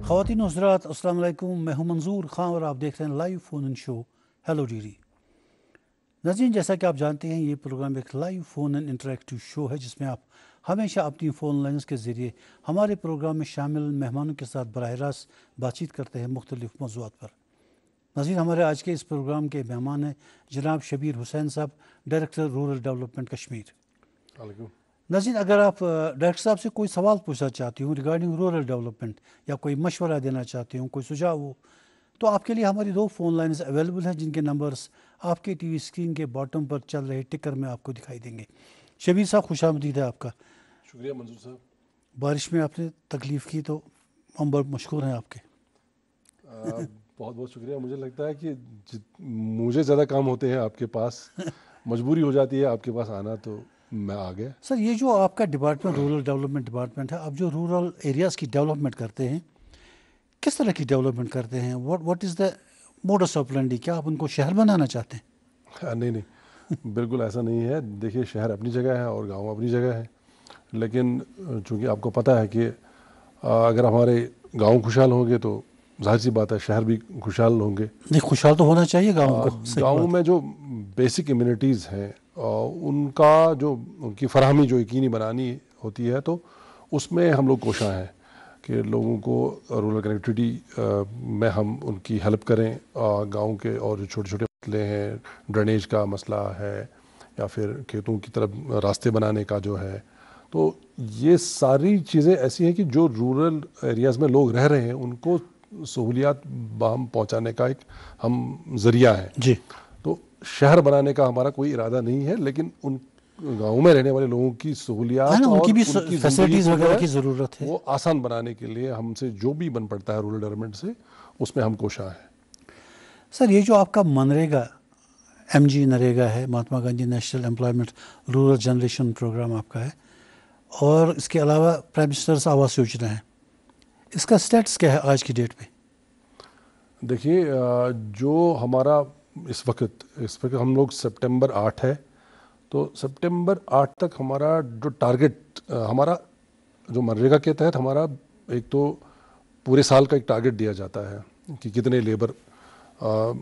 ख़वातीन और हज़रात, अस्सलाम वालेकुम। मैं हूं मंजूर खां और आप देख रहे हैं लाइव फ़ोन इन शो हेलो डीडी। नाज़रीन, जैसा कि आप जानते हैं, ये प्रोग्राम एक लाइव फ़ोन इन इंटरेक्टिव शो है जिसमें आप हमेशा अपनी फ़ोन लाइन्स के ज़रिए हमारे प्रोग्राम में शामिल मेहमानों के साथ बराह रास्त बातचीत करते हैं मुख्तलिफ़ मौज़ूआत पर। नाज़रीन, हमारे आज के इस प्रोग्राम के मेहमान हैं जनाब शबीर हुसैन साहब, डायरेक्टर रूरल डेवलपमेंट कश्मीर। नाज़रीन, अगर आप डायरेक्टर साहब से कोई सवाल पूछना चाहती हूँ रिगार्डिंग रूरल डेवलपमेंट या कोई मशवरा देना चाहती हूँ, कोई सुझाव हो, तो आपके लिए हमारी 2 फ़ोन लाइन्स अवेलेबल हैं जिनके नंबर्स आपके टीवी स्क्रीन के बॉटम पर चल रहे टिकर में आपको दिखाई देंगे। शबीर साहब, खुशामदीद है आपका। शुक्रिया मंजूर साहब। बारिश में आपने तकलीफ़ की तो हम बहुत मशहूर हैं आपके। बहुत बहुत शुक्रिया। मुझे लगता है कि मुझे ज़्यादा काम होते हैं आपके पास, मजबूरी हो जाती है आपके पास आना, तो मैं आ गया। सर, ये जो आपका डिपार्टमेंट रूरल डेवलपमेंट डिपार्टमेंट है, आप जो रूरल एरियाज़ की डेवलपमेंट करते हैं, किस तरह की डेवलपमेंट करते हैं? What is the modus operandi? क्या आप उनको शहर बनाना चाहते हैं? नहीं नहीं, बिल्कुल ऐसा नहीं है। देखिए, शहर अपनी जगह है और गांव अपनी जगह है, लेकिन चूंकि आपको पता है कि अगर हमारे गांव खुशहाल होंगे तो जाहिर सी बात है शहर भी खुशहाल होंगे। नहीं, खुशहाल तो होना चाहिए गाँव को। गाँव में जो बेसिक इम्यूनिटीज़ हैं उनका जो उनकी फराहमी जो यकीनी बनानी होती है, तो उसमें हम लोग कोशिश हैं कि लोगों को रूरल कनेक्टिविटी में हम उनकी हेल्प करें। गांव के और जो छोटे छोटे मसले हैं, ड्रेनेज का मसला है या फिर खेतों की तरफ रास्ते बनाने का जो है, तो ये सारी चीज़ें ऐसी हैं कि जो रूरल एरियाज़ में लोग रह रहे हैं उनको सहूलियात बाहम पहुंचाने का एक हम ज़रिया है जी। तो शहर बनाने का हमारा कोई इरादा नहीं है, लेकिन उन गाँव में रहने वाले लोगों की सहूलियात और उनकी भी उनकी फैसिलिटीज़ ज़िंदगी वगैरह की ज़रूरत है। वो आसान बनाने के लिए हमसे जो भी बन पड़ता है रूरल डेवलपमेंट से, उसमें हम कोशिश हैं। सर, ये जो आपका मनरेगा MG नरेगा है, Mahatma Gandhi national employment rural generation programme आपका है, और इसके अलावा प्राइम मिनिस्टर्स आवास योजना है, इसका स्टेटस क्या है आज की डेट पे? देखिए, जो हमारा इस वक्त हम लोग सितंबर 8 है, तो सितंबर 8 तक हमारा जो टारगेट हमारा जो मनरेगा के तहत हमारा एक तो पूरे साल का एक टारगेट दिया जाता है कि कितने लेबर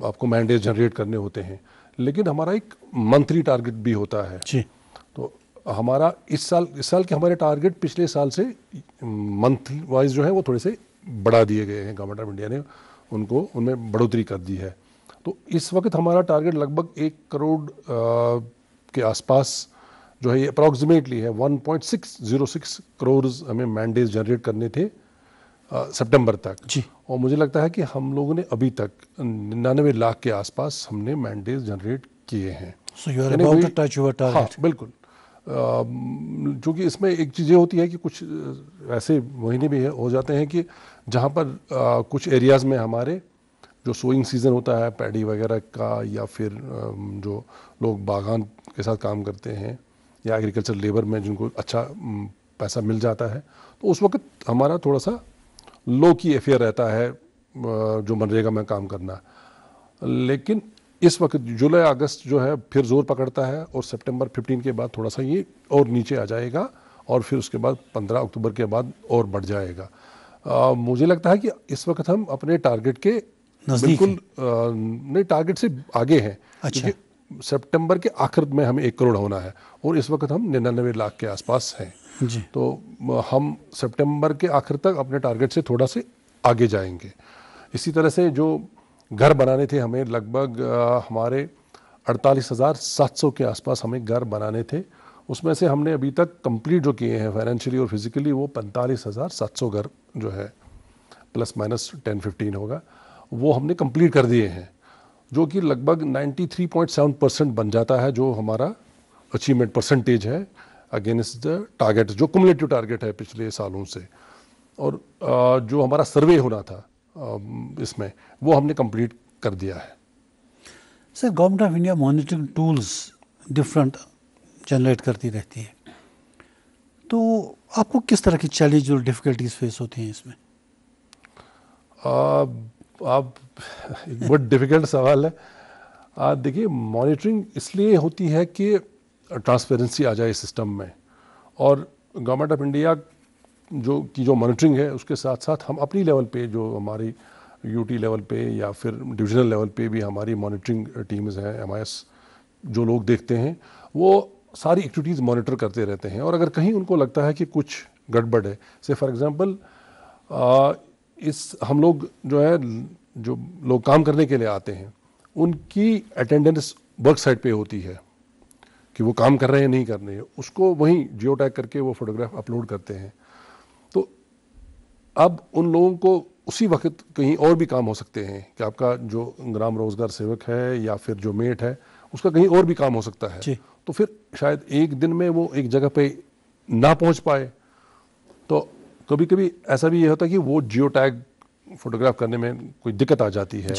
आपको मैंडेट जनरेट करने होते हैं, लेकिन हमारा एक मंथली टारगेट भी होता है जी। तो हमारा इस साल के हमारे टारगेट पिछले साल से मंथ वाइज जो है वो थोड़े से बढ़ा दिए गए हैं। गवर्नमेंट ऑफ इंडिया ने उनमें बढ़ोतरी कर दी है, तो इस वक्त हमारा टारगेट लगभग 1 करोड़ के आसपास जो है, ये अप्रॉक्सीमेटली है 1.606 करोड़ हमें मैंडेज जनरेट करने थे सितंबर तक जी। और मुझे लगता है कि हम लोगों ने अभी तक 99 लाख के आसपास हमने मैंडेज जनरेट किए हैं। So you are about to touch your target. हाँ, बिल्कुल। क्योंकि इसमें एक चीज़ ये होती है कि कुछ ऐसे महीने भी हो जाते हैं कि जहाँ पर कुछ एरियाज़ में हमारे जो सोइंग सीज़न होता है पैडी वगैरह का, या फिर जो लोग बागान के साथ काम करते हैं या एग्रीकल्चर लेबर में जिनको अच्छा पैसा मिल जाता है, तो उस वक्त हमारा थोड़ा सा लो की अफेयर रहता है जो मनरेगा में काम करना। लेकिन इस वक्त जुलाई अगस्त जो है फिर जोर पकड़ता है और सितंबर 15 के बाद थोड़ा सा ये और नीचे आ जाएगा और फिर उसके बाद 15 अक्टूबर के बाद और बढ़ जाएगा। मुझे लगता है कि इस वक्त हम अपने टारगेट के बिल्कुल नहीं, टारगेट से आगे हैं। अच्छा। क्योंकि सितंबर के आखिर में हमें 1 करोड़ होना है और इस वक्त हम 99 लाख के आसपास हैं जी। तो हम सितंबर के आखिर तक अपने टारगेट से थोड़ा से आगे जाएंगे। इसी तरह से जो घर बनाने थे हमें लगभग हमारे 48,700 के आसपास हमें घर बनाने थे, उसमें से हमने अभी तक कंप्लीट जो किए हैं फाइनेंशियली और फिजिकली वो 45,700 घर जो है, प्लस माइनस 10-15 होगा, वो हमने कंप्लीट कर दिए हैं, जो कि लगभग 93.7% बन जाता है, जो हमारा अचीवमेंट परसेंटेज है अगेंस्ट द टारगेट, जो कुमुलेटिव टारगेट है पिछले सालों से। और जो हमारा सर्वे होना था इसमें वो हमने कंप्लीट कर दिया है। Sir, government of India monitoring tools different generate करती रहती है, तो आपको किस तरह की चैलेंज और डिफ़िकल्टीज फेस होती हैं इसमें? आप एक बहुत डिफ़िकल्ट सवाल है। देखिए, मॉनिटरिंग इसलिए होती है कि ट्रांसपेरेंसी आ जाए सिस्टम में, और गवर्नमेंट ऑफ इंडिया जो मॉनिटरिंग है उसके साथ साथ हम अपनी लेवल पे, जो हमारी यूटी लेवल पे या फिर डिविजनल लेवल पे भी हमारी मॉनिटरिंग टीम्स हैं, MIS जो लोग देखते हैं, वो सारी एक्टिविटीज़ मॉनिटर करते रहते हैं। और अगर कहीं उनको लगता है कि कुछ गड़बड़ है, से फॉर एग्जांपल हम लोग जो है, जो लोग काम करने के लिए आते हैं उनकी अटेंडेंस वर्क साइट पे होती है कि वो काम कर रहे हैं नहीं कर रहे हैं, उसको वहीं जियो टैग करके वो फोटोग्राफ अपलोड करते हैं। तो अब उन लोगों को उसी वक्त कहीं और भी काम हो सकते हैं कि आपका जो ग्राम रोजगार सेवक है या फिर जो मेट है उसका कहीं और भी काम हो सकता है, तो फिर शायद एक दिन में वो एक जगह पे ना पहुंच पाए। तो कभी कभी ऐसा भी ये होता है कि वो जियो टैग फोटोग्राफ करने में कोई दिक्कत आ जाती है,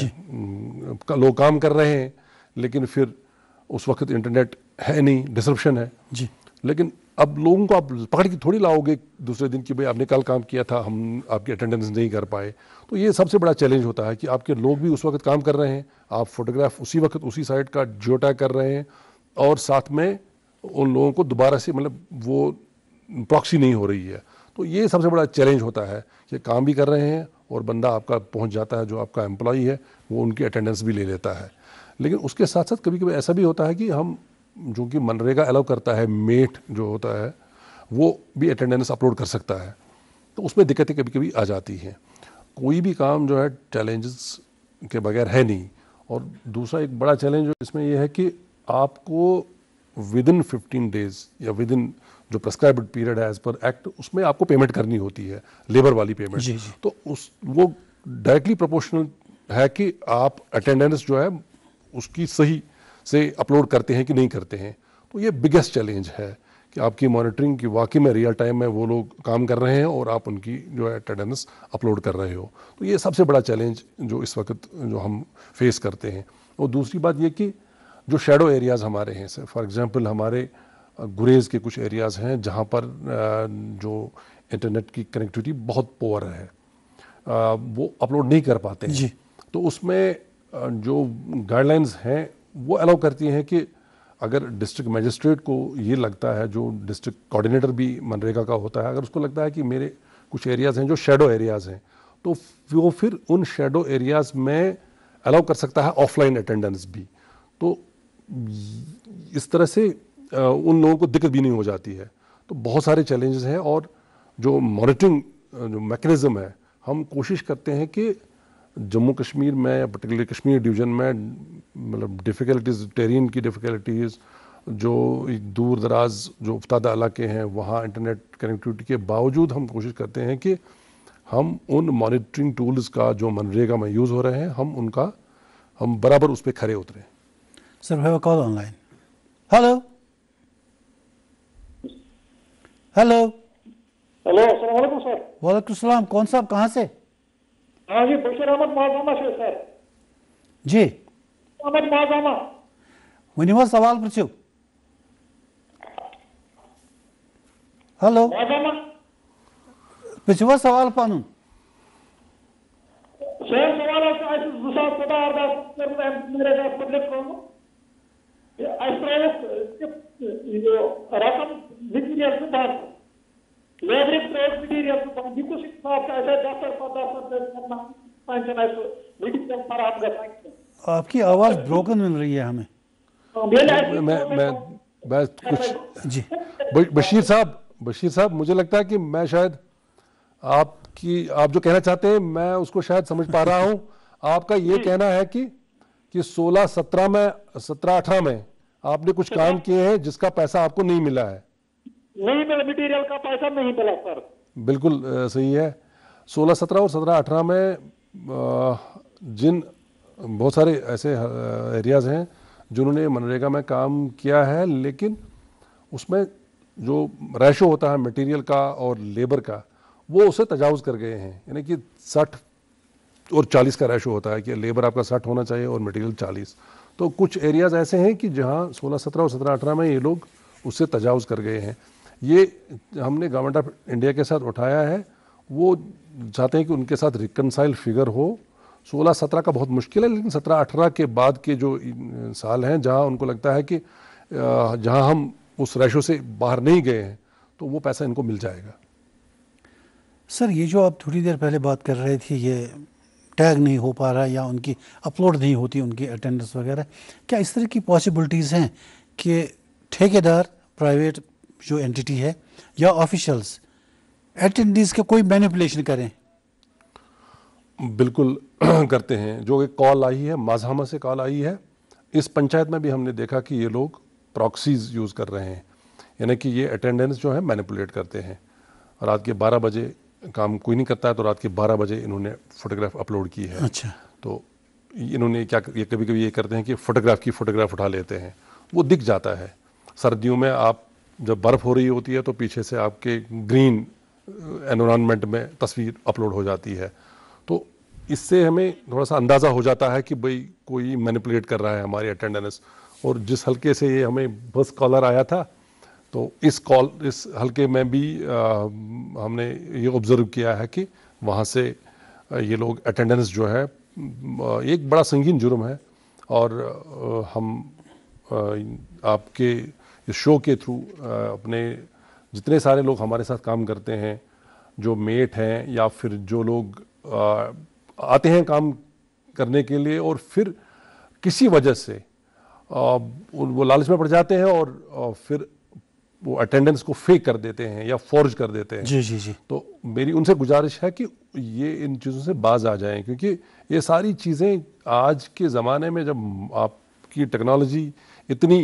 लोग काम कर रहे हैं लेकिन फिर उस वक्त इंटरनेट है नहीं, डिसरप्शन है जी। लेकिन अब लोगों को आप पकड़ के थोड़ी लाओगे दूसरे दिन कि भाई आपने कल काम किया था, हम आपकी अटेंडेंस नहीं कर पाए। तो ये सबसे बड़ा चैलेंज होता है कि आपके लोग भी उस वक्त काम कर रहे हैं, आप फोटोग्राफ उसी वक्त उसी साइट का जियो टैग कर रहे हैं और साथ में उन लोगों को दोबारा से मतलब वो प्रॉक्सी नहीं हो रही है। तो ये सबसे बड़ा चैलेंज होता है कि काम भी कर रहे हैं और बंदा आपका पहुंच जाता है, जो आपका एम्प्लॉई है वो उनकी अटेंडेंस भी ले लेता है। लेकिन उसके साथ साथ कभी कभी ऐसा भी होता है कि हम, जो कि मनरेगा अलाउ करता है, मेट जो होता है वो भी अटेंडेंस अपलोड कर सकता है, तो उसमें दिक्कतें कभी कभी आ जाती हैं। कोई भी काम जो है चैलेंजेस के बगैर है नहीं। और दूसरा एक बड़ा चैलेंज इसमें यह है कि आपको विद इन 15 डेज या विद इन जो प्रेस्क्राइब्ड पीरियड है एज पर एक्ट, उसमें आपको पेमेंट करनी होती है, लेबर वाली पेमेंट जी। तो वो डायरेक्टली प्रोपोर्शनल है कि आप अटेंडेंस जो है उसकी सही से अपलोड करते हैं कि नहीं करते हैं। तो ये बिगेस्ट चैलेंज है कि आपकी मॉनिटरिंग की वाकई में रियल टाइम में वो लोग काम कर रहे हैं और आप उनकी जो है अटेंडेंस अपलोड कर रहे हो। तो ये सबसे बड़ा चैलेंज जो इस वक्त जो हम फेस करते हैं। और दूसरी बात ये कि जो शेडो एरियाज़ हमारे हैं, फॉर एग्जांपल हमारे गुरेज के कुछ एरियाज़ हैं जहाँ पर जो इंटरनेट की कनेक्टिविटी बहुत पुअर है, वो अपलोड नहीं कर पाते हैं जी। तो उसमें जो गाइडलाइंस हैं वो अलाउ करती हैं कि अगर डिस्ट्रिक्ट मजिस्ट्रेट को ये लगता है, जो डिस्ट्रिक्ट कोऑर्डिनेटर भी मनरेगा का होता है, अगर उसको लगता है कि मेरे कुछ एरियाज़ हैं जो शेडो एरियाज़ हैं, तो वो फिर उन शेडो एरियाज़ में अलाउ कर सकता है ऑफलाइन अटेंडेंस भी। तो इस तरह से उन लोगों को दिक्कत भी नहीं हो जाती है। तो बहुत सारे चैलेंजेस हैं और जो मॉनिटरिंग जो मैकेनिज़्म है, हम कोशिश करते हैं कि जम्मू कश्मीर में या पर्टिकुलर कश्मीर डिवीज़न में मतलब डिफ़िकल्टीज़, टेरेन की डिफ़िकल्टीज़, जो दूर दराज जो उफ्तादा इलाके हैं वहाँ इंटरनेट कनेक्टिविटी के बावजूद हम कोशिश करते हैं कि हम उन मॉनिटरिंग टूल्स का जो मनरेगा में यूज़ हो रहे हैं हम बराबर उस पर खरे उतरें। Sir, have a call online. Hello hello hello, अस्सलाम वालेकुम सर। वालेकुम सलाम। कौन साहब, कहाँ से? हाँ जी, बशीर अहमद माजामा से सर। जी अहमद माजामा। वनिवा सवाल पूछो। हेलो माजामा पूछवा सवाल पानु सर। सवाल है दूसरा पता अर्दास मेरे का पब्लिक को जो रकम मटीरियल से बाहर लेबरिंग प्रोडक्ट मटीरियल से बाहर बिल्कुल साफ ऐसे 10 पेंशन ऐसे मेडिकल पर आप गए। आपकी आवाज़ ब्रोकन मिल रही है हमें। मैं कुछ जी बशीर साहब मुझे लगता है कि मैं शायद आप जो कहना चाहते हैं मैं उसको शायद समझ पा रहा हूं। आपका ये कहना है कि 16-17 में 17-18 में आपने कुछ काम किए हैं जिसका पैसा आपको नहीं मिला है। नहीं मिला, मटेरियल का पैसा नहीं मिला सर। बिल्कुल सही है। 16-17 और 17-18 में जिन बहुत सारे ऐसे एरियाज़ हैं जिन्होंने मनरेगा में काम किया है, लेकिन उसमें जो रेशो होता है मटेरियल का और लेबर का वो उसे तजावुज़ कर गए हैं। यानी कि 60 और 40 का रेशो होता है कि लेबर आपका 60 होना चाहिए और मटेरियल 40। तो कुछ एरियाज़ ऐसे हैं कि जहां 16-17 और 17-18 में ये लोग उससे तजावुज़ कर गए हैं। ये हमने गवर्नमेंट ऑफ इंडिया के साथ उठाया है। वो चाहते हैं कि उनके साथ रिकनसाइल फिगर हो। 16-17 का बहुत मुश्किल है, लेकिन 17-18 के बाद के जो साल हैं जहां उनको लगता है कि जहां हम उस रेशो से बाहर नहीं गए हैं तो वो पैसा इनको मिल जाएगा। सर ये जो आप थोड़ी देर पहले बात कर रहे थे, ये टैग नहीं हो पा रहा या उनकी अपलोड नहीं होती उनकी अटेंडेंस वगैरह, क्या इस तरह की पॉसिबिलिटीज़ हैं कि ठेकेदार, प्राइवेट जो एंटिटी है या ऑफिशियल्स अटेंडेंस का कोई मैनिपुलेशन करें? बिल्कुल करते हैं। जो एक कॉल आई है, माजहामा से कॉल आई है, इस पंचायत में भी हमने देखा कि ये लोग प्रॉक्सीज यूज़ कर रहे हैं, यानी कि ये अटेंडेंस जो है मैनिपुलेट करते हैं। रात के 12 बजे काम कोई नहीं करता है तो रात के 12 बजे इन्होंने फ़ोटोग्राफ अपलोड की है। अच्छा। तो इन्होंने क्या, ये कभी कभी ये करते हैं कि फ़ोटोग्राफ उठा लेते हैं, वो दिख जाता है। सर्दियों में आप जब बर्फ़ हो रही होती है तो पीछे से आपके ग्रीन एनवायरनमेंट में तस्वीर अपलोड हो जाती है। तो इससे हमें थोड़ा सा अंदाज़ा हो जाता है कि भाई कोई मैनिपुलेट कर रहा है हमारी अटेंडेंस। और जिस हल्के से ये हमें बस कॉलर आया था, तो इस हल्के में भी हमने ये ऑब्ज़र्व किया है कि वहाँ से ये लोग अटेंडेंस जो है एक बड़ा संगीन जुर्म है। और हम आपके इस शो के थ्रू अपने जितने सारे लोग हमारे साथ काम करते हैं, जो मेट हैं या फिर जो लोग आते हैं काम करने के लिए और फिर किसी वजह से वो लालच में पड़ जाते हैं और फिर वो अटेंडेंस को फेक कर देते हैं या फॉर्ज कर देते हैं। जी जी जी। तो मेरी उनसे गुजारिश है कि ये इन चीज़ों से बाज आ जाएं, क्योंकि ये सारी चीज़ें आज के ज़माने में जब आपकी टेक्नोलॉजी इतनी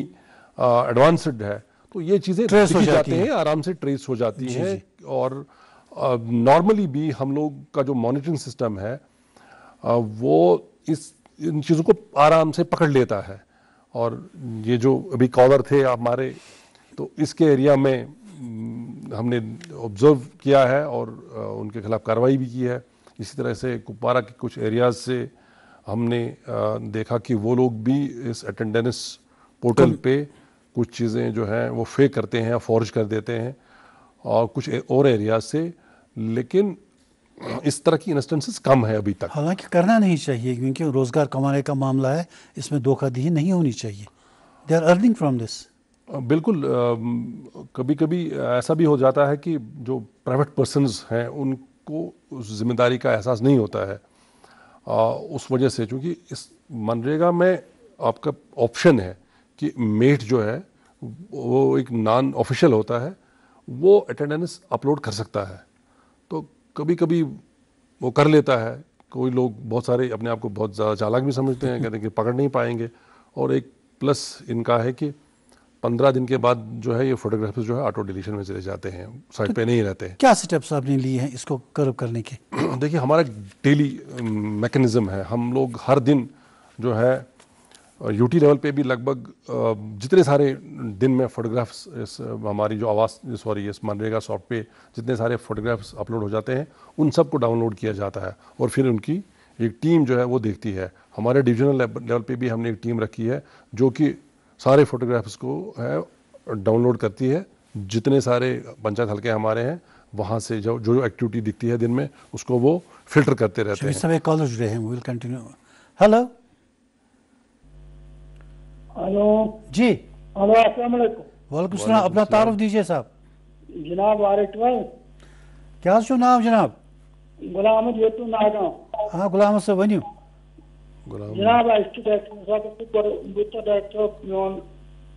एडवांस्ड है तो ये चीज़ें ट्रेस हो दिख जाती जाते हैं, आराम से ट्रेस हो जाती जी, हैं। जी। और नॉर्मली भी हम लोग का जो मॉनिटरिंग सिस्टम है वो इन चीज़ों को आराम से पकड़ लेता है। और ये जो अभी कॉलर थे हमारे, तो इसके एरिया में हमने ऑब्ज़र्व किया है और उनके खिलाफ कार्रवाई भी की है। इसी तरह से कुपवारा के कुछ एरियाज़ से हमने देखा कि वो लोग भी इस अटेंडेंस पोर्टल पे कुछ चीज़ें जो हैं वो फेक करते हैं, फॉर्ज कर देते हैं, और कुछ और एरियाज से। लेकिन इस तरह की इंस्टेंसेस कम है अभी तक। हालांकि करना नहीं चाहिए, क्योंकि रोज़गार कमाने का मामला है, इसमें धोखाधड़ी नहीं होनी चाहिए। They are earning from this. बिल्कुल। कभी कभी ऐसा भी हो जाता है कि जो प्राइवेट पर्सन्स हैं उनको उस जिम्मेदारी का एहसास नहीं होता है। उस वजह से, चूँकि इस मनरेगा में आपका ऑप्शन है कि मेट जो है वो एक नॉन ऑफिशियल होता है, वो अटेंडेंस अपलोड कर सकता है। तो कभी कभी वो कर लेता है। कोई लोग बहुत सारे अपने आप को बहुत ज़्यादा चालाक भी समझते हैं, कहते हैं कि पकड़ नहीं पाएंगे। और एक प्लस इनका है कि 15 दिन के बाद जो है ये फोटोग्राफर्स जो है ऑटो डिलीशन में चले जाते हैं, साइट पे नहीं रहते हैं। क्या स्टेप्स आपने लिए हैं इसको कर्व करने के? देखिए, हमारा डेली मैकेनिज्म है। हम लोग हर दिन जो है यूटी लेवल पे भी लगभग जितने सारे दिन में फोटोग्राफ्स इस हमारी जो इस मनरेगा सॉफ्ट पे जितने सारे फोटोग्राफ्स अपलोड हो जाते हैं उन सब को डाउनलोड किया जाता है और फिर उनकी एक टीम जो है वो देखती है। हमारे डिविजनल लेवल पे भी हमने एक टीम रखी है जो कि सारे फोटोग्राफ्स को है डाउनलोड करती है। जितने सारे पंचायत हल्के हमारे हैं वहाँ से जो जो एक्टिविटी दिखती है दिन में उसको वो फिल्टर करते रहते हैं। सब कॉलर जुड़े हैं, विल कंटिन्यू। हेलो हेलो जी। हेलो, अस्सलाम वालेकुम। वालेकुम सलाम। अपना तारुफ दीजिए साहब। जनाब वालेकुम। क्या छो नाम जनाब? गुलाम अहमद येतु नागांव। हाँ गुलाम से वनियो। जनाब डायरेक्टर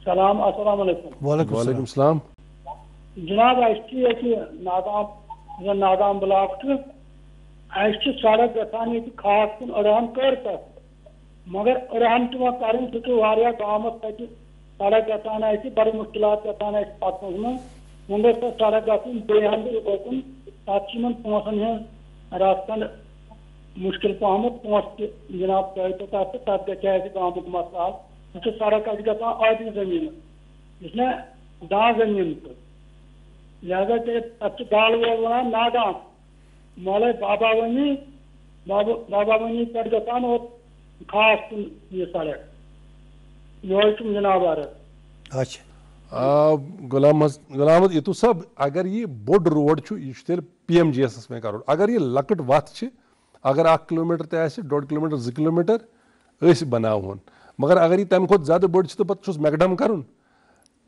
सलाम, अस्सलाम वालेकुम। वालेकुम सलाम। जनाब नागाम ब्लॉक सड़क गसान खास कुन अड़ान कर तक, मगर अड़ान कर गाँव तक सड़क गसान बड़ी मुश्किल गसान पकन में वह सड़क गन बेहन तक पोसन रास्ता मुश्किल पहमत पोस जनाब तथ गए गाँव मसला सड़क गसान आदि जमीन इसने दान जमीन तो लिहाजा तथ गाल वोल वन नागाम मौल बाबा वनी पे गसान और खास कुन ये सड़क ये जनाब अर्ज। अच्छा गुलाम ये तो सब अगर ये बोड रोड यह PMGS में करो। अगर ये लकट वत अगर 1 किलोमीटर तह 1.5 किलोमीटर 2 किलोमीटर बनावन, मगर अगर ये तम खुद ज्यादा बड़ तो पे मैकडम कर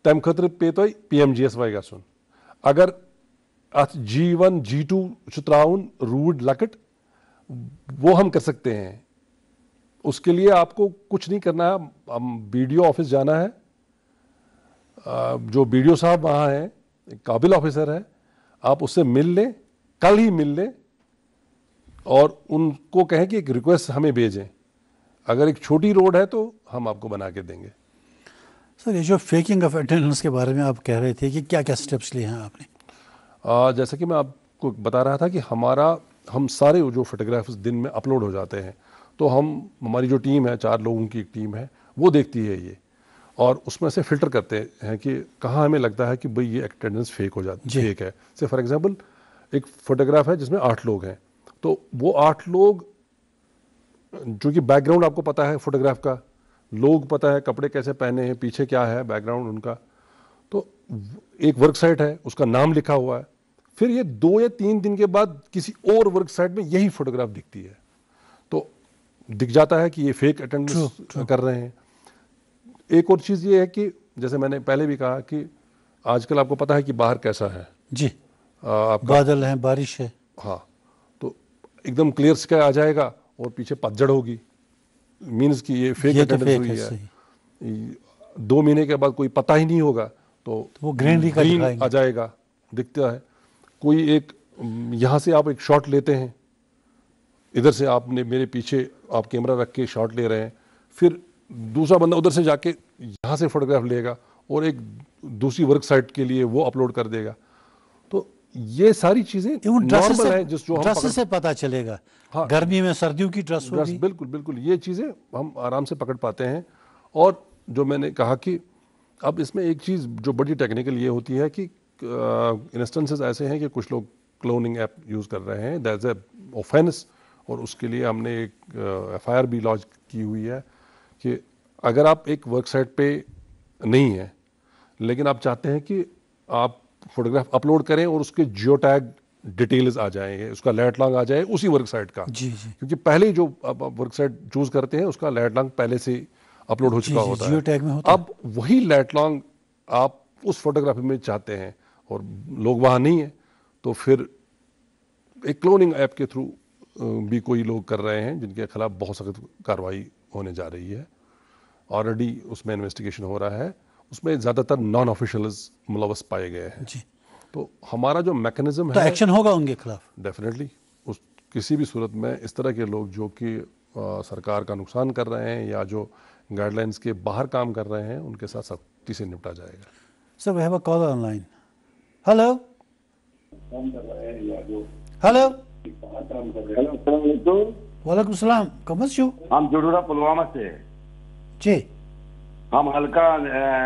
तम खतर पे तुम PMGS वाई गन। अगर अथ G1 G2 चुत्राउन रूड लकट, वो हम कर सकते हैं। उसके लिए आपको कुछ नहीं करना है, हम बीडीओ ऑफिस जाना है, जो बीडीओ साहब वहाँ हैं, एक काबिल ऑफिसर है, आप उससे मिल लें, कल ही मिल लें और उनको कहें कि एक रिक्वेस्ट हमें भेजें। अगर एक छोटी रोड है तो हम आपको बना के देंगे। सर, ये जो फेकिंग ऑफ अटेंडेंस के बारे में आप कह रहे थे कि क्या क्या स्टेप्स लिए हैं आपने? जैसा कि मैं आपको बता रहा था कि हम सारे जो फोटोग्राफ्स दिन में अपलोड हो जाते हैं, तो हमारी जो टीम है, 4 लोगों की एक टीम है, वो देखती है ये और उसमें से फिल्टर करते हैं कि कहाँ हमें लगता है कि भाई ये अटेंडेंस फेक फेक है। से फॉर एग्जांपल एक फोटोग्राफ है जिसमें 8 लोग हैं, तो वो 8 लोग, जो कि बैकग्राउंड आपको पता है फोटोग्राफ का, लोग पता है कपड़े कैसे पहने हैं, पीछे क्या है बैकग्राउंड उनका, तो एक वर्क साइट है, उसका नाम लिखा हुआ है, फिर ये 2 या 3 दिन के बाद किसी और वर्क साइट में यही फोटोग्राफ दिखती है, तो दिख जाता है कि ये फेक अटेंडेंस कर रहे हैं। एक और चीज़ ये है कि जैसे मैंने पहले भी कहा कि आजकल आपको पता है कि बाहर कैसा है जी, आपका, बादल हैं, बारिश है। हाँ, तो एकदम क्लियर स्काई आ जाएगा और पीछे पतझड़ होगी, मीन्स कि ये फेक अटेंडेंस हुई है। 2 महीने के बाद कोई पता ही नहीं होगा, तो वो ग्रीन आ जाएगा, दिखता है। कोई एक यहाँ से आप एक शॉट लेते हैं, इधर से आपने मेरे पीछे आप कैमरा रख के शॉट ले रहे हैं, फिर दूसरा बंदा उधर से जाके यहाँ से फोटोग्राफ लेगा और एक दूसरी वर्क साइट के लिए वो अपलोड कर देगा। तो ये सारी चीजें नॉर्मल है, जो हम से पता चलेगा। हाँ, गर्मी में सर्दियों की ड्रेस होगी। बिल्कुल बिल्कुल, ये चीजें हम आराम से पकड़ पाते हैं। और जो मैंने कहा कि अब इसमें एक चीज जो बड़ी टेक्निकल ये होती है कि इंस्टेंसेस ऐसे हैं कि कुछ लोग क्लोनिंग ऐप यूज कर रहे हैं, दैट्स ए ऑफेंस, और उसके लिए हमने एक FIR भी लॉन्च की हुई है कि अगर आप एक वर्क साइट पे नहीं है लेकिन आप चाहते हैं कि आप फोटोग्राफ अपलोड करें और उसके जियो टैग डिटेल्स आ जाएंगे, उसका लैट लॉन्ग आ जाए उसी वर्क साइट का, जी जी, क्योंकि पहले जो आप वर्क साइट चूज करते हैं उसका लैट लॉन्ग पहले से अपलोड हो चुका होता है, जियो टैग में होता है। अब वही लैट लॉन्ग आप उस फोटोग्राफी में चाहते हैं और लोग वहाँ नहीं है, तो फिर एक क्लोनिंग ऐप के थ्रू भी कोई लोग कर रहे हैं जिनके खिलाफ बहुत सख्त कार्रवाई होने जा रही है। ऑलरेडी उसमें इन्वेस्टिगेशन हो रहा है, उसमें ज़्यादातर नॉन ऑफिशियल्स मुलवस पाए गए हैं जी। तो हमारा जो मैकेनिज्म तो है, एक्शन होगा उनके खिलाफ डेफिनेटली उस किसी भी सूरत में इस तरह के लोग जो कि सरकार का नुकसान कर रहे हैं या जो गाइडलाइंस के बाहर काम कर रहे हैं उनके साथ सख्ती से निपटा जाएगा। Sir, we have a caller online. Hello hello, वालेकुम सलाम, कमर शो। हम जुड़ूरा पुलवामा से हैं। जी, हम हल्का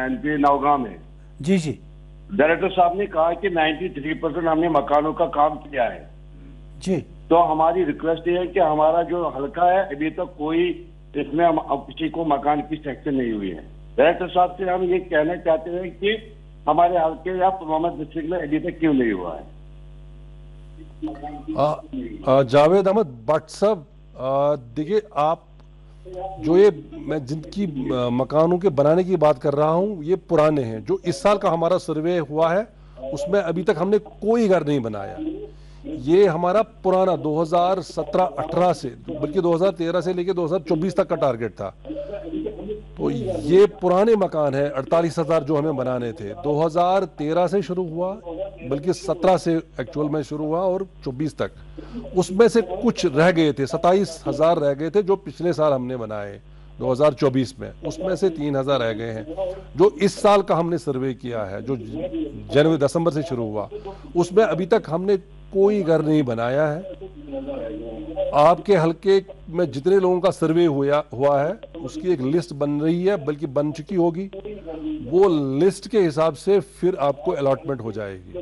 एमपी नौगांव में। जी जी डायरेक्टर साहब ने कहा कि 93% हमने मकानों का काम किया है जी। तो हमारी रिक्वेस्ट ये है कि हमारा जो हल्का है अभी तक कोई इसमें अब किसी को मकान की सेक्शन नहीं हुई है। डायरेक्टर साहब से हम ये कहना चाहते हैं कि हमारे हल्के या पुलवामा डिस्ट्रिक्ट में अभी तक क्यों नहीं हुआ है। जावेद अहमद भट्ट साहब, देखिए आप जो ये मैं जिनकी मकानों के बनाने की बात कर रहा हूँ ये पुराने हैं। जो इस साल का हमारा सर्वे हुआ है उसमें अभी तक हमने कोई घर नहीं बनाया। ये हमारा पुराना 2017-18 से बल्कि 2013 से लेकर 2024 तक का टारगेट था। तो ये पुराने मकान है 48,000 जो हमें बनाने थे। 2013 से शुरू हुआ, बल्कि 17 से एक्चुअल में शुरू हुआ और 24 तक। उसमें से कुछ रह गए थे, 27,000 रह गए थे जो पिछले साल हमने बनाए 2024 में, उसमें से 3,000 रह गए हैं। जो इस साल का हमने सर्वे किया है जो जनवरी दिसंबर से शुरू हुआ उसमें अभी तक हमने कोई घर नहीं बनाया है। आपके हल्के में जितने लोगों का सर्वे हुआ है उसकी एक लिस्ट बन रही है, बल्कि बन चुकी होगी। वो लिस्ट के हिसाब से फिर आपको अलॉटमेंट हो जाएगी।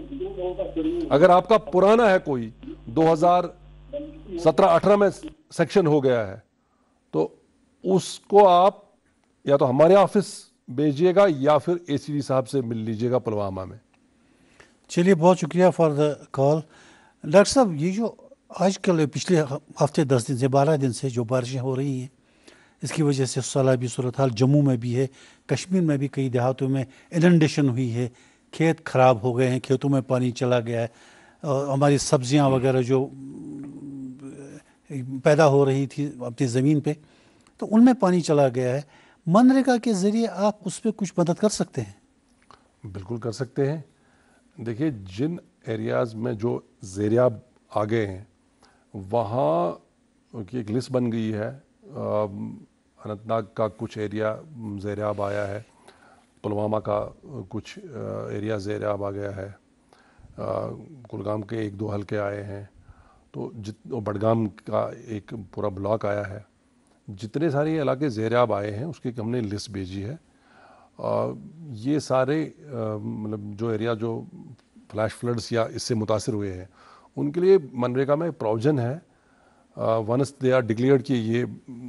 अगर आपका पुराना है कोई 2017-18 में सेक्शन हो गया है तो उसको आप या तो हमारे ऑफिस भेजिएगा या फिर ACD साहब से मिल लीजिएगा पुलवामा में। चलिए, बहुत शुक्रिया फॉर द कॉल। डॉक्टर साहब, ये जो आजकल पिछले हफ्ते 10 दिन से 12 दिन से जो बारिशें हो रही हैं इसकी वजह से सैलाबी सूरत हाल जम्मू में भी है, कश्मीर में भी कई देहातों में इनंडेशन हुई है, खेत खराब हो गए हैं, खेतों में पानी चला गया है। हमारी सब्जियां वगैरह जो पैदा हो रही थी अपनी ज़मीन पे, तो उनमें पानी चला गया है। मनरेगा के ज़रिए आप उस पर कुछ मदद कर सकते हैं? बिल्कुल कर सकते हैं। देखिए, जिन एरियाज़ में जो ज़ेरियाब आ गए हैं वहाँ की एक लिस्ट बन गई है। अनंतनाग का कुछ एरिया ज़ेरियाब आया है, पुलवामा का कुछ एरिया ज़ेरियाब आ गया है, कुलगाम के 1-2 हल्के आए हैं, तो बडगाम का एक पूरा ब्लॉक आया है। जितने सारे इलाके ज़ेरियाब आए हैं उसकी हमने लिस्ट भेजी है। ये सारे मतलब जो एरिया जो फ्लैश फ्लड्स या इससे मुतासर हुए हैं उनके लिए मनरेगा में प्रोविजन है। वंस दे आर डिक्लेयर्ड कि ये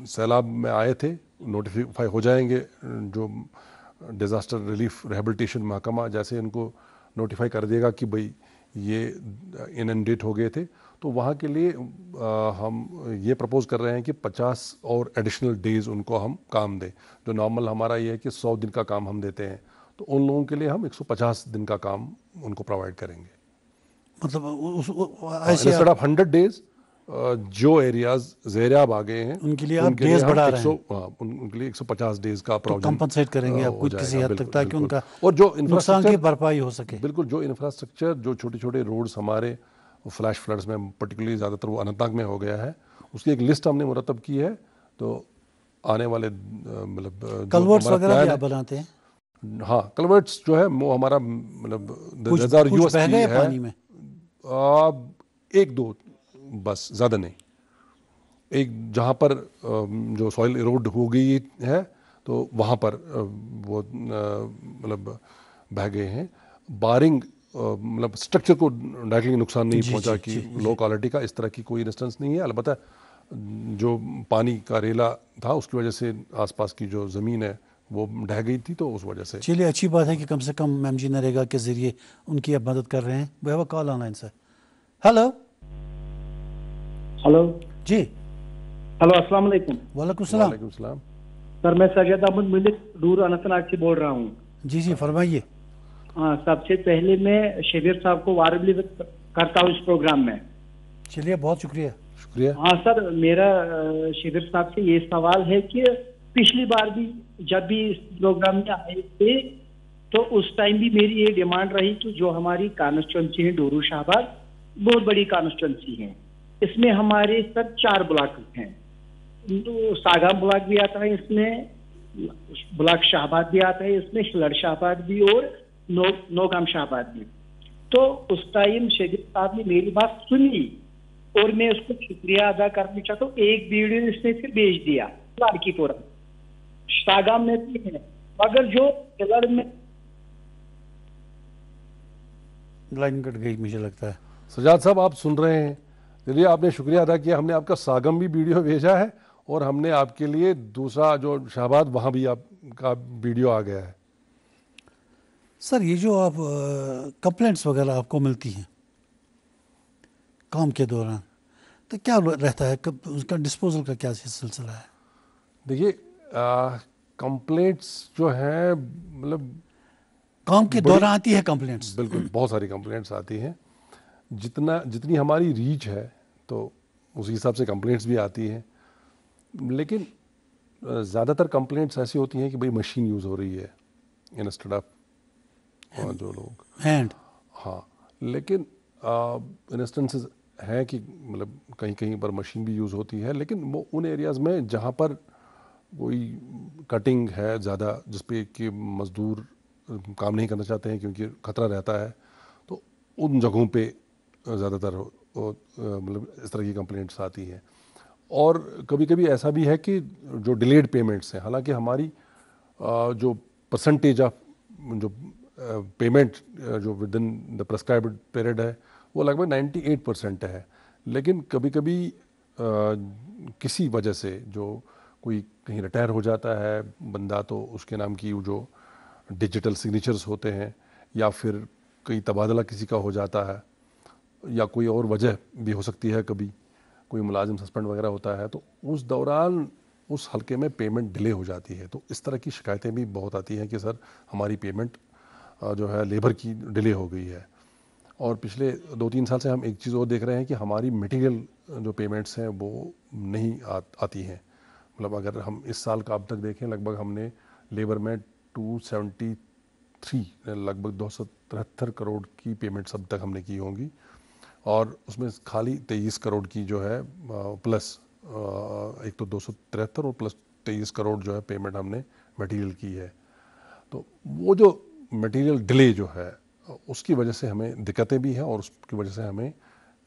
सैलाब में आए थे, नोटिफाई हो जाएंगे। जो डिज़ास्टर रिलीफ रिहेबिलिटेशन महकमा जैसे इनको नोटिफाई कर देगा कि भाई ये इनंडेट हो गए थे, तो वहाँ के लिए हम ये प्रपोज कर रहे हैं कि 50 और एडिशनल डेज़ उनको हम काम दें। जो नॉर्मल हमारा ये है कि 100 दिन का काम हम देते हैं, तो उन लोगों के लिए हम 150 दिन का काम उनको प्रोवाइड करेंगे। मतलब ऐसे इंस्टेड ऑफ 100 डेज जो एरियाज ज़ेरियाब आ गए हैं उनके लिए आप डेज बढ़ा रहे हैं, उनके लिए 150 डेज का तो कंपनसेट करेंगे आप कुछ किसी हद तक, ताकि उनका और जो नुकसान की भरपाई हो सके। बिल्कुल, जो इंफ्रास्ट्रक्चर, जो छोटे छोटे रोड्स हमारे फ्लैश फ्लड्स में पर्टिकुलरली ज़्यादातर वो अनंतनाग में हो गया है, उसकी एक लिस्ट हमने मुरतब की है। तो आने वाले मतलब कलवर्ट्स वगैरह भी आप बनाते हैं? हाँ, कलवर्ट्स जो है वो हमारा मतलब कुछ बह गए पानी में? 1-2 बस, ज़्यादा नहीं। एक जहाँ पर जो सॉइल इरोड हो गई है तो वहाँ पर वो मतलब बह गए हैं। बारिंग मतलब स्ट्रक्चर को डायरेक्टली नुकसान नहीं पहुँचा कि लो क्वालिटी का, इस तरह की कोई इंस्टेंस नहीं है। अलबत्ता जो पानी का रेला था उसकी वजह से आसपास की जो ज़मीन है वो ढह गई थी, तो उस वजह से। चलिए, अच्छी बात है कि कम से कम एमजी नरेगा के ज़रिए उनकी अब मदद कर रहे हैं। We have a call online sir. Hello hello जी। हेलो, अस्सलाम वालेकुम। वालेकुम सलाम। वालेकुम सलाम। सर, मैं सैयद अहमद मलिक दूर अनंतनाग से बोल रहा हूँ। जी जी, फरमाइए। हाँ, सबसे पहले मैं शबीर साहब को वारबली करता हूँ इस प्रोग्राम में। चलिए, बहुत शुक्रिया। शुक्रिया। हाँ सर, मेरा शबीर साहब से ये सवाल है कि पिछली बार भी जब भी इस प्रोग्राम में आए थे तो उस टाइम भी मेरी ये डिमांड रही कि जो हमारी कॉन्स्टिट्यूंसी है डोरू शाहबाद, बहुत बड़ी कॉन्स्टिट्यूंसी है, इसमें हमारे सर 4 ब्लॉक हैं। तो सागाम ब्लॉक भी आता है इसमें, ब्लॉक शाहबाद भी आता है इसमें, शिलड़ शाहबाद भी और नौगाम शाहबाद भी। तो उस टाइम शबीर साहब ने मेरी बात सुनी और मैं उसको शुक्रिया अदा करना चाहता हूँ। एक वीडियो इसने फिर भेज दिया लाड़कीपुरा शाहगाम में भी है, मगर जो शिलड़ में लाइन कट गई मुझे लगता है। सजाद साहब, आप सुन रहे हैं? चलिए, आपने शुक्रिया अदा किया। हमने आपका सागम भी वीडियो भेजा है और हमने आपके लिए दूसरा जो शाहबाद वहाँ भी आपका वीडियो आ गया है। सर, ये जो आप कंप्लेंट्स वगैरह आपको मिलती हैं काम के दौरान, तो क्या रहता है, उसका डिस्पोजल का क्या सिलसिला है? देखिए, कंप्लेंट्स जो है मतलब काम के दौरान आती है कंप्लेंट्स? बिल्कुल, बहुत सारी कंप्लेंट्स आती हैं। जितनी हमारी रीच है तो उसी हिसाब से कंप्लेंट्स भी आती हैं। लेकिन ज़्यादातर कंप्लेंट्स ऐसी होती हैं कि भाई मशीन यूज़ हो रही है इंस्टेड ऑफ जो लोग हैंड। हाँ, लेकिन इंस्टेंसेस हैं कि मतलब कहीं कहीं पर मशीन भी यूज़ होती है, लेकिन वो उन एरियाज़ में जहाँ पर कोई कटिंग है ज़्यादा, जिस पे कि मज़दूर काम नहीं करना चाहते हैं क्योंकि ख़तरा रहता है, तो उन जगहों पे ज़्यादातर मतलब इस तरह की कंप्लेंट्स आती हैं। और कभी कभी ऐसा भी है कि जो डिलेड पेमेंट्स हैं, हालांकि हमारी जो परसेंटेज ऑफ जो पेमेंट जो with in the prescribed period है वो लगभग 98% है। लेकिन कभी कभी किसी वजह से जो कोई कहीं रिटायर हो जाता है बंदा, तो उसके नाम की जो डिजिटल सिग्नेचर्स होते हैं, या फिर कहीं तबादला किसी का हो जाता है, या कोई और वजह भी हो सकती है, कभी कोई मुलाजिम सस्पेंड वगैरह होता है, तो उस दौरान उस हल्के में पेमेंट डिले हो जाती है। तो इस तरह की शिकायतें भी बहुत आती हैं कि सर हमारी पेमेंट जो है लेबर की डिले हो गई है। और पिछले 2-3 साल से हम एक चीज़ और देख रहे हैं कि हमारी मटेरियल जो पेमेंट्स हैं वो नहीं आती हैं। मतलब अगर हम इस साल का अब तक देखें, लगभग हमने लेबर में 273 लगभग 273 करोड़ की पेमेंट्स अब तक हमने की होंगी, और उसमें खाली 23 करोड़ की जो है प्लस एक तो 273 और प्लस 23 करोड़ जो है पेमेंट हमने मटेरियल की है। तो वो जो मटेरियल डिले जो है उसकी वजह से हमें दिक्कतें भी हैं और उसकी वजह से हमें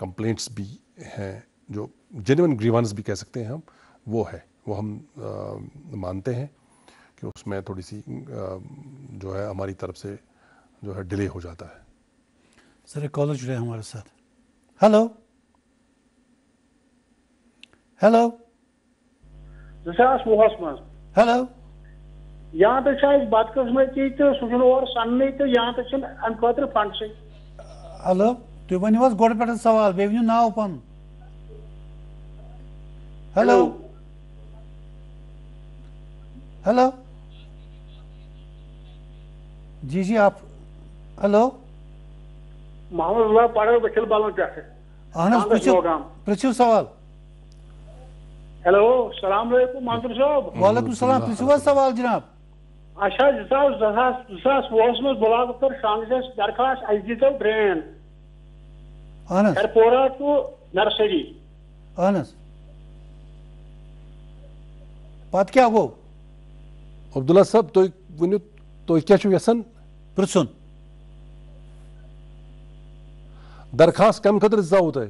कंप्लेंट्स भी हैं, जो जेन्युइन ग्रीवांस भी कह सकते हैं हम, वो है, वो हम मानते हैं कि उसमें थोड़ी सी जो है हमारी तरफ से जो है डिले हो जाता है। सर एक कॉलर जुड़े हमारे साथ। हेलो हेलो हेलो यहाँ पे शायद बात की तो सुन और सन्ने तो यहाँ पे अम खतर फंड से हेलो तुम वन गोड़ पे सवाल बे वन नाव पन। हेलो हेलो जी जी आप हेलो मोहम्मद पढ़ो बचल बालों पे पृथ्वी सवाल। हेलो सलाम अलैकुम मंजूर साहब। वालेकुम सलाम पृथ्वी सवाल जनाब। अच्छा जसास वो बुलाग कर शांगस दरखास्त अस दीतो ड्रेन एयरपोरा टू नर्सरी पत क्या गो अब्दुल्ला साहब तुम वनु तुम क्या यसान पृथुन दरखास्त कम खतर जाओ तुम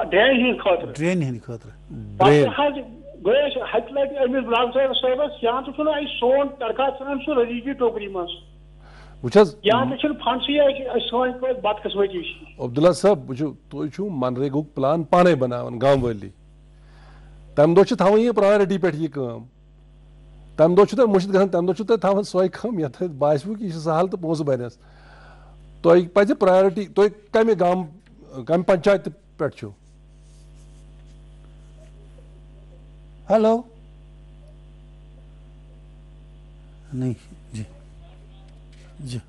ड्रेन हिंद खतर ड्रेन हिंद खतर ड्रेन गए हत लटि अमिस ब्लाक साहबस यहाँ तो सोन दरखास्त सह रजीकी टोकरी मज यहाँ तो फंड सोन बदकस्मती। अब्दुल्ला साहब तुम मनरेगा प्लान पाने बनान गांव वाली तम दो थवान यह प्रायोरिटी पे यह काम तम दो तुम मुश्त ग तम दो थवान सोई कम ये बासू कि सहल तो पोस बनस तुम पे प्रायोरिटी तुम कम गांव कम पंचायत पे छो। हेलो नहीं जी जी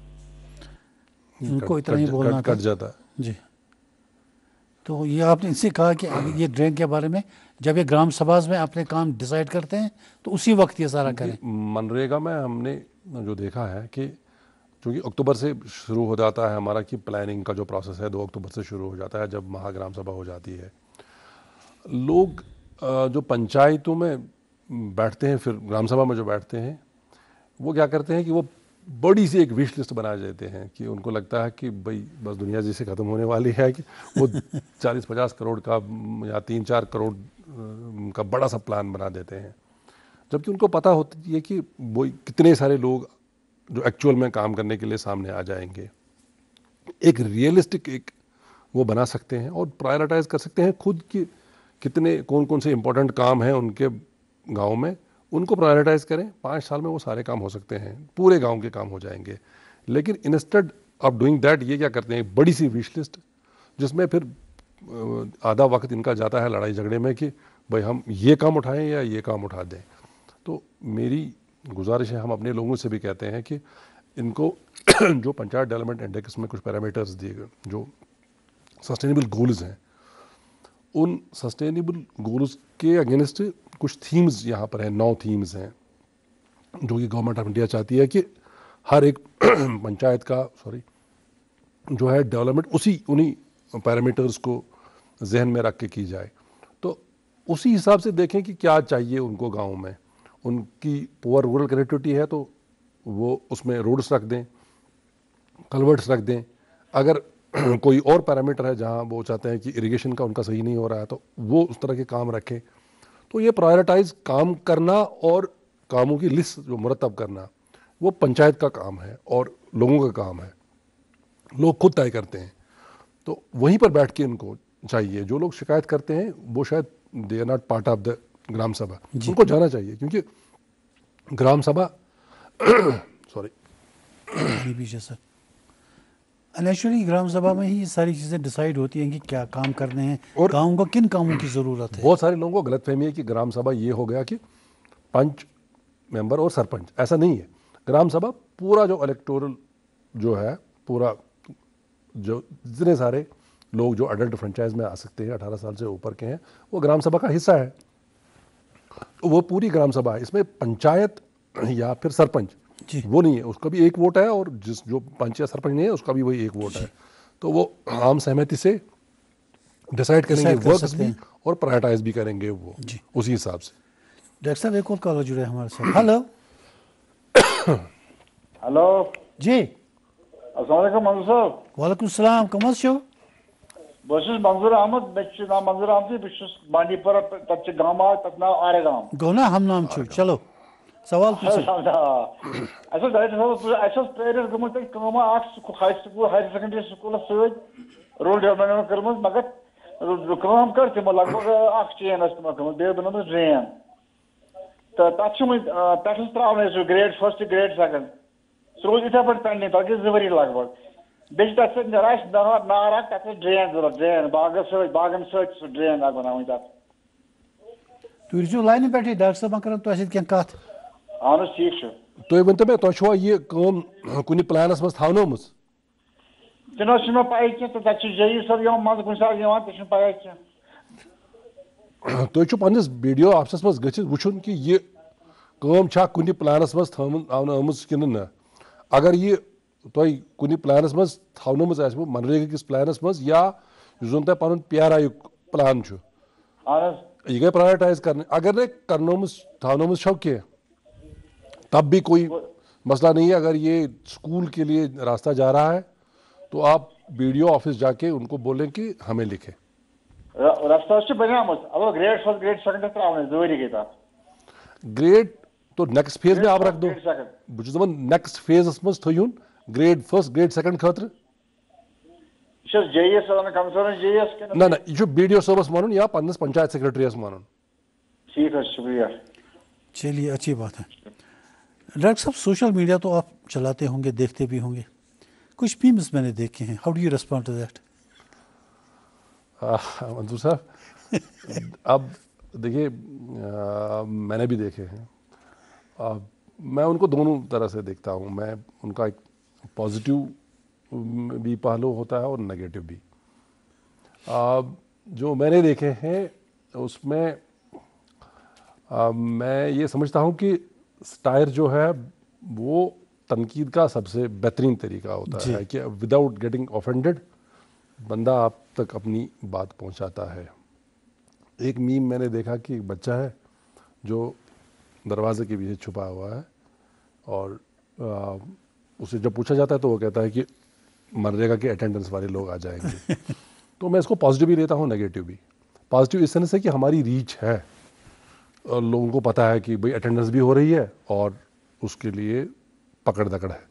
उनको इतना ही बोलना कट जाता जी। तो ये आपने इनसे कहा कि ये ड्रेन के बारे में जब ये ग्राम सभा में अपने काम डिसाइड करते हैं तो उसी वक्त ये सारा करें। मनरेगा में हमने जो देखा है कि चूँकि अक्टूबर से शुरू हो जाता है हमारा कि प्लानिंग का जो प्रोसेस है 2 अक्टूबर से शुरू हो जाता है जब महाग्राम सभा हो जाती है। लोग जो पंचायतों में बैठते हैं, फिर ग्राम सभा में जो बैठते हैं, वो क्या करते हैं कि वो बड़ी सी एक विश लिस्ट बना देते हैं कि उनको लगता है कि भाई बस दुनिया जैसे ख़त्म होने वाली है कि वो 40-50 करोड़ का या 3-4 करोड़ का बड़ा सा प्लान बना देते हैं, जबकि उनको पता होती है कि वो कितने सारे लोग जो एक्चुअल में काम करने के लिए सामने आ जाएंगे। एक रियलिस्टिक एक वो बना सकते हैं और प्रायोरिटाइज कर सकते हैं खुद की कितने कौन कौन से इंपॉर्टेंट काम हैं उनके गांव में, उनको प्रायोरिटाइज करें। 5 साल में वो सारे काम हो सकते हैं, पूरे गांव के काम हो जाएंगे। लेकिन इंस्टेड ऑफ डूइंग दैट ये क्या करते हैं, बड़ी सी विश लिस्ट जिसमें फिर आधा वक्त इनका जाता है लड़ाई झगड़े में कि भाई हम ये काम उठाएं या ये काम उठा दें। तो मेरी गुजारिश है, हम अपने लोगों से भी कहते हैं कि इनको जो पंचायत डेवलपमेंट इंडेक्स में कुछ पैरामीटर्स दिए गए जो सस्टेनेबल गोल्स हैं, उन सस्टेनेबल गोल्स के अगेंस्ट कुछ थीम्स यहाँ पर हैं, 9 थीम्स हैं जो कि गवर्नमेंट ऑफ इंडिया चाहती है कि हर एक पंचायत का जो है डेवलपमेंट उन्हीं पैरामीटर्स को जहन में रख के की जाए। तो उसी हिसाब से देखें कि क्या चाहिए उनको गांव में। उनकी पुअर रूरल कनेक्टिविटी है तो वो उसमें रोड्स रख दें, कल्वर्ट्स रख दें। अगर कोई और पैरामीटर है जहां वो चाहते हैं कि इरिगेशन का उनका सही नहीं हो रहा है तो वो उस तरह के काम रखें। तो ये प्रायोरिटाइज काम करना और कामों की लिस्ट जो मुरतब करना वो पंचायत का काम है और लोगों का काम है, लोग खुद तय करते हैं। तो वहीं पर बैठ के इनको चाहिए, जो लोग शिकायत करते हैं वो शायद they are not part of the gram sabha, उनको जाना चाहिए क्योंकि ग्राम सभा नेचुरली ग्राम सभा में ही ये सारी चीज़ें डिसाइड होती हैं कि क्या काम करने हैं और गाँव को किन कामों की ज़रूरत है। बहुत सारे लोगों को गलतफहमी है कि ग्राम सभा ये हो गया कि पंच मेंबर और सरपंच, ऐसा नहीं है। ग्राम सभा पूरा जो इलेक्टोरल जो है पूरा जो जितने सारे लोग जो अडल्ट फ्रेंचाइज में आ सकते हैं 18 साल से ऊपर के हैं, वो ग्राम सभा का हिस्सा है। तो वो पूरी ग्राम सभा है, इसमें पंचायत या फिर सरपंच वो नहीं है, उसका भी एक वोट है, और जो पंच या सरपंच नहीं है उसका भी वही एक वोट है। तो वो आम सहमति से डिसाइड करेंगे वर्क्स भी और प्रायोरिटाइज भी करेंगे वो उसी हिसाब से। डॉक्टर साहब एक और कॉलर जुड़े हमारे साथ। हेलो हेलो जी, अस्सलाम वालेकुम मंजूर साहब। वालेकुम सलाम, कम छो? बस मंजूर अहमद, मे नाम मंजूर अहमद, बस बांडीपुरा तत गांव तत नाम आरे गांव गोना हम नाम छो। चलो सवाल पूछो। अच्छा डायरेक्टर साहब प्रेरित गमत high school higher secondary school सत रूरल डेवलपमेंट कर्म, मगर कम कर तमो लगभग चेन तमो बे बन ड्रेन, तो तथ पे त्रावन सह ग्रेड फर्स्ट ग्रेड सेकंड, सह रोज इथे पे पेंडिंग, तक गई 2 वरी लगभग। बे तथ नार तथ ड्रेन जरूरत, ड्रेन बागन सह ड्रेन बनाव तथ। तुम रहो लाइन पे, डॉक्टर साहब कर क्या कत। अहन ठीक। तुम वन मे तुम यह कुन प्लानस मज थवनोमुत? तह मे पाई कह, तो तक जई सब मज कुछ साल पाई कह। तुम पन्निस BDO ऑफिसस मज गच्छित वुचुन कि यह काम छा कुन प्लानस मज आमज कि न। अगर यह तुम कुन प्लानस मज थवनोमुत आसो मनरेगा किस प्लानस मज, या जुन तुम पन PRI प्लान छु, यह गई प्रायोरिटाइज करने। अगर ने करनोमुत थवनोमुत छो कह, तब भी कोई मसला नहीं है। अगर ये स्कूल के लिए रास्ता जा रहा है तो आप BDO ऑफिस जाके उनको बोलें कि हमें लिखे। रास्ता बनामुत, अब ग्रेड फर्स्ट ग्रेड सेकंड त्रावन 2 वरी गई तथ। ग्रेड तो नेक्स्ट फेज में आप रख दो। बहुत दपान नेक्स्ट फेजस मज थोन ग्रेड फर्स्ट ग्रेड सेकंड खतर। ना ना, यह BDO साहबस वन या पन्निस पंचायत सेक्रेटरीस वन। ठीक है, शुक्रिया। चलिए अच्छी बात है। डॉक्टर साहब सोशल मीडिया तो आप चलाते होंगे, देखते भी होंगे, कुछ मीम्स मैंने देखे हैं, how do you respond to that? Manzoor साहब अब देखिए, मैंने भी देखे हैं। मैं उनको दोनों तरह से देखता हूँ। मैं उनका एक पॉजिटिव भी पहलू होता है और नेगेटिव भी। जो मैंने देखे हैं उसमें मैं ये समझता हूँ कि स्टायर जो है वो तनकीद का सबसे बेहतरीन तरीका होता है कि विदाउट गेटिंग ऑफेंडेड बंदा आप तक अपनी बात पहुंचाता है। एक मीम मैंने देखा कि एक बच्चा है जो दरवाजे के पीछे छुपा हुआ है, और उसे जब पूछा जाता है तो वो कहता है कि मनरेगा के अटेंडेंस वाले लोग आ जाएंगे। तो मैं इसको पॉजिटिव भी लेता हूँ, नेगेटिव भी। पॉजिटिव इस सेंस है कि हमारी रीच है, और लोगों को पता है कि भाई अटेंडेंस भी हो रही है और उसके लिए पकड़ दकड़ है।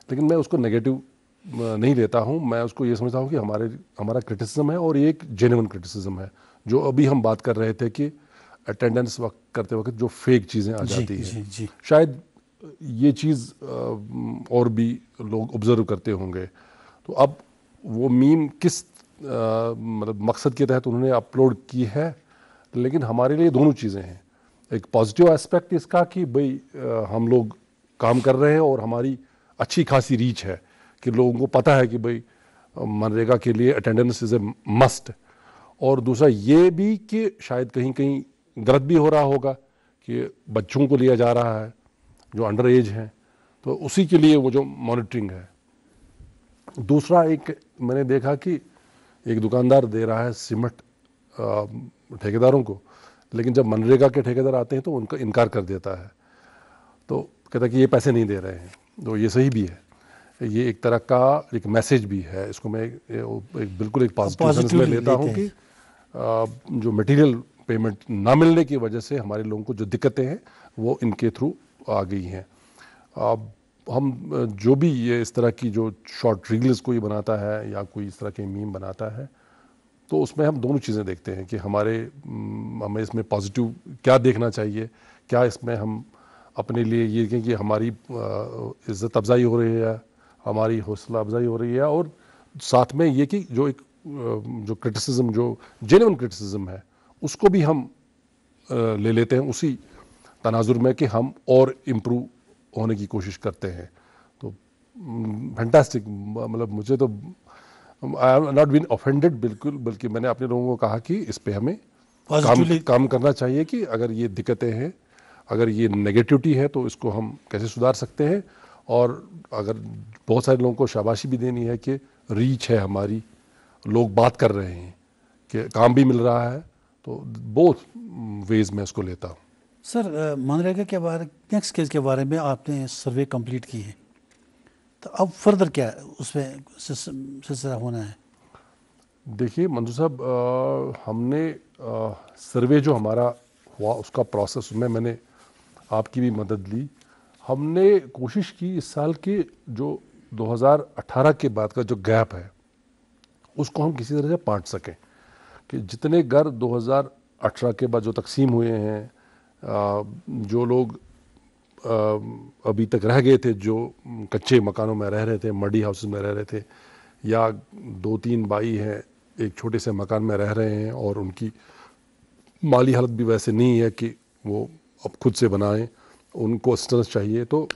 लेकिन मैं उसको नेगेटिव नहीं लेता हूँ। मैं उसको ये समझता हूँ कि हमारा क्रिटिसिज्म है, और ये एक जेन्युइन क्रिटिसिज्म है। जो अभी हम बात कर रहे थे कि अटेंडेंस करते वक्त जो फेक चीज़ें आ जाती हैं, शायद ये चीज़ और भी लोग ऑब्जर्व करते होंगे। तो अब वो मीम किस मतलब मकसद के तहत उन्होंने अपलोड की है, लेकिन हमारे लिए दोनों चीज़ें हैं। एक पॉजिटिव एस्पेक्ट इसका कि भाई हम लोग काम कर रहे हैं और हमारी अच्छी खासी रीच है, कि लोगों को पता है कि भाई मनरेगा के लिए अटेंडेंस इज़ ए मस्ट। और दूसरा ये भी कि शायद कहीं कहीं गलत भी हो रहा होगा कि बच्चों को लिया जा रहा है जो अंडर एज हैं, तो उसी के लिए वो जो मॉनिटरिंग है। दूसरा एक मैंने देखा कि एक दुकानदार दे रहा है सीमेंट ठेकेदारों को, लेकिन जब मनरेगा के ठेकेदार आते हैं तो उनका इनकार कर देता है। तो कहता है कि ये पैसे नहीं दे रहे हैं। तो ये सही भी है, ये एक तरह का एक मैसेज भी है। इसको मैं बिल्कुल एक पॉजिटिव सेंस में लेता हूँ कि जो मटेरियल पेमेंट ना मिलने की वजह से हमारे लोगों को जो दिक्कतें हैं वो इनके थ्रू आ गई हैं। हम जो भी ये इस तरह की जो शॉर्ट रील्स कोई बनाता है या कोई इस तरह के मीम बनाता है, तो उसमें हम दोनों चीज़ें देखते हैं कि हमें इसमें पॉजिटिव क्या देखना चाहिए, क्या इसमें हम अपने लिए ये देखें कि हमारी इज़्ज़त अफजाई हो रही है, हमारी हौसला अफजाई हो रही है, और साथ में ये कि जो एक जो क्रिटिसिज्म, जो जेन्युइन क्रिटिसिज्म है, उसको भी हम ले लेते हैं उसी तनाजुर में कि हम और इम्प्रूव होने की कोशिश करते हैं। तो फैंटास्टिक, मतलब मुझे तो I have not been offended बिल्कुल, बल्कि मैंने अपने लोगों को कहा कि इस पे हमें काम करना चाहिए कि अगर ये दिक्कतें हैं, अगर ये नेगेटिविटी है तो इसको हम कैसे सुधार सकते हैं। और अगर बहुत सारे लोगों को शाबाशी भी देनी है कि रीच है हमारी, लोग बात कर रहे हैं कि काम भी मिल रहा है, तो बोथ वेज में इसको लेता हूँ। सर मनरेगा के बारे नेक्स्ट केस के बारे में आपने सर्वे कंप्लीट की है, तो अब फर्दर क्या उसमें सिलसिला होना है? देखिए मंजूर साहब, हमने सर्वे जो हमारा हुआ उसका प्रोसेस में मैंने आपकी भी मदद ली। हमने कोशिश की इस साल के जो 2018 के बाद का जो गैप है उसको हम किसी तरह से बांट सकें, कि जितने घर 2018 के बाद जो तकसीम हुए हैं, जो लोग अभी तक रह गए थे, जो कच्चे मकानों में रह रहे थे, मडी हाउसेस में रह रहे थे, या 2-3 भाई हैं एक छोटे से मकान में रह रहे हैं और उनकी माली हालत भी वैसे नहीं है कि वो अब खुद से बनाएं, उनको असिस्टेंस चाहिए। तो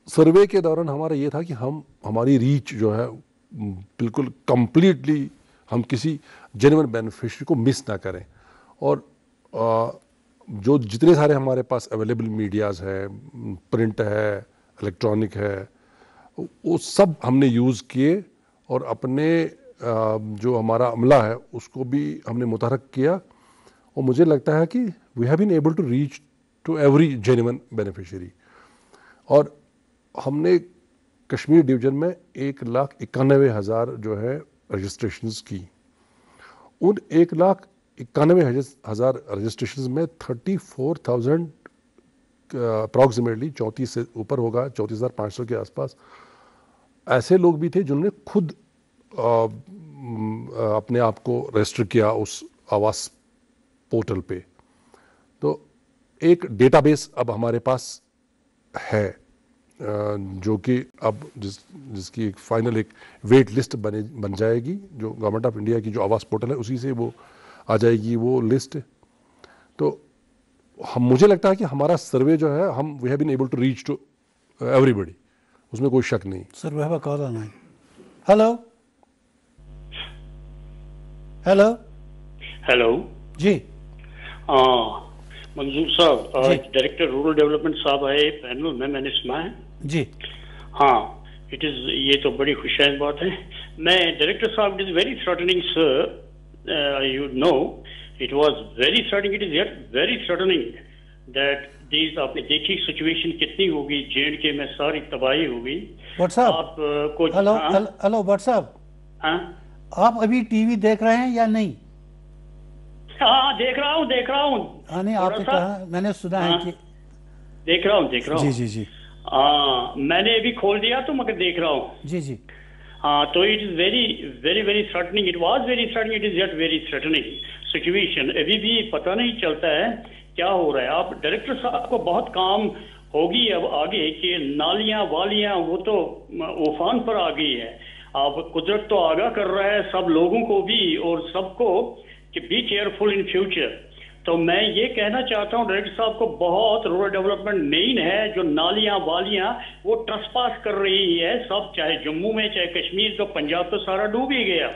सर्वे के दौरान हमारा ये था कि हम हमारी रीच जो है बिल्कुल कंप्लीटली हम किसी जेन्युइन बेनिफिशियरी को मिस ना करें। और जो जितने सारे हमारे पास अवेलेबल मीडियाज़ है, प्रिंट है, इलेक्ट्रॉनिक है, वो सब हमने यूज़ किए और अपने जो हमारा अमला है उसको भी हमने मुतहरक किया। और मुझे लगता है कि we have been able to reach to every genuine beneficiary. और हमने कश्मीर डिवीज़न में 1,91,000 जो है रजिस्ट्रेशंस की। उन 1,91,000 रजिस्ट्रेशंस में 34,000 अप्रॉक्सीमेटली 34 से ऊपर होगा, 34,500 के आसपास ऐसे लोग भी थे जिन्होंने खुद अपने आप को रजिस्टर किया उस आवास पोर्टल पे। तो एक डेटाबेस अब हमारे पास है, जो कि अब जिसकी एक फाइनल एक वेट लिस्ट बन जाएगी, जो गवर्नमेंट ऑफ इंडिया की जो आवास पोर्टल है उसी से वो आ जाएगी वो लिस्ट। तो मुझे लगता है कि हमारा सर्वे जो है, हम we have been able to reach to everybody, उसमें कोई शक नहीं। Sir we have a call online. Hello hello hello जी। मंजूर साहब, डायरेक्टर रूरल डेवलपमेंट साहब आए पैनल में, मैंने सुना है जी। हाँ, इट इज़, ये तो बड़ी खुशहाल बात है। मैं डायरेक्टर साहब, it is very threatening sir, you know it was very threatening, it is yet very threatening that these, आपने देखी सिचुएशन कितनी होगी, J&K में सारी तबाही होगी। व्हाट्सएप को हेलो व्हाट्सएप, हाँ आप अभी टीवी देख रहे हैं या नहीं? हाँ देख रहा हूँ। हाँ नहीं, आपने कहा, मैंने सुना है कि देख रहा हूँ। जी जी जी। मैंने अभी खोल दिया तो मगर देख रहा हूँ। जी जी। हाँ, तो it is very very very threatening, it was very threatening, it is yet very threatening situation. अभी भी पता नहीं चलता है क्या हो रहा है। आप डायरेक्टर साहब को बहुत काम होगी अब आगे कि नालियां वालियां वो तो उफान पर आ गई है। अब कुदरत तो आगाह कर रहा है सब लोगों को भी और सबको कि बी केयरफुल इन फ्यूचर। तो मैं ये कहना चाहता हूँ डायरेक्टर साहब को, बहुत रूरल डेवलपमेंट मेन है, जो नालियां वालियां वो ट्रसपास कर रही है सब, चाहे जम्मू में चाहे कश्मीर, तो पंजाब तो सारा डूब ही गया।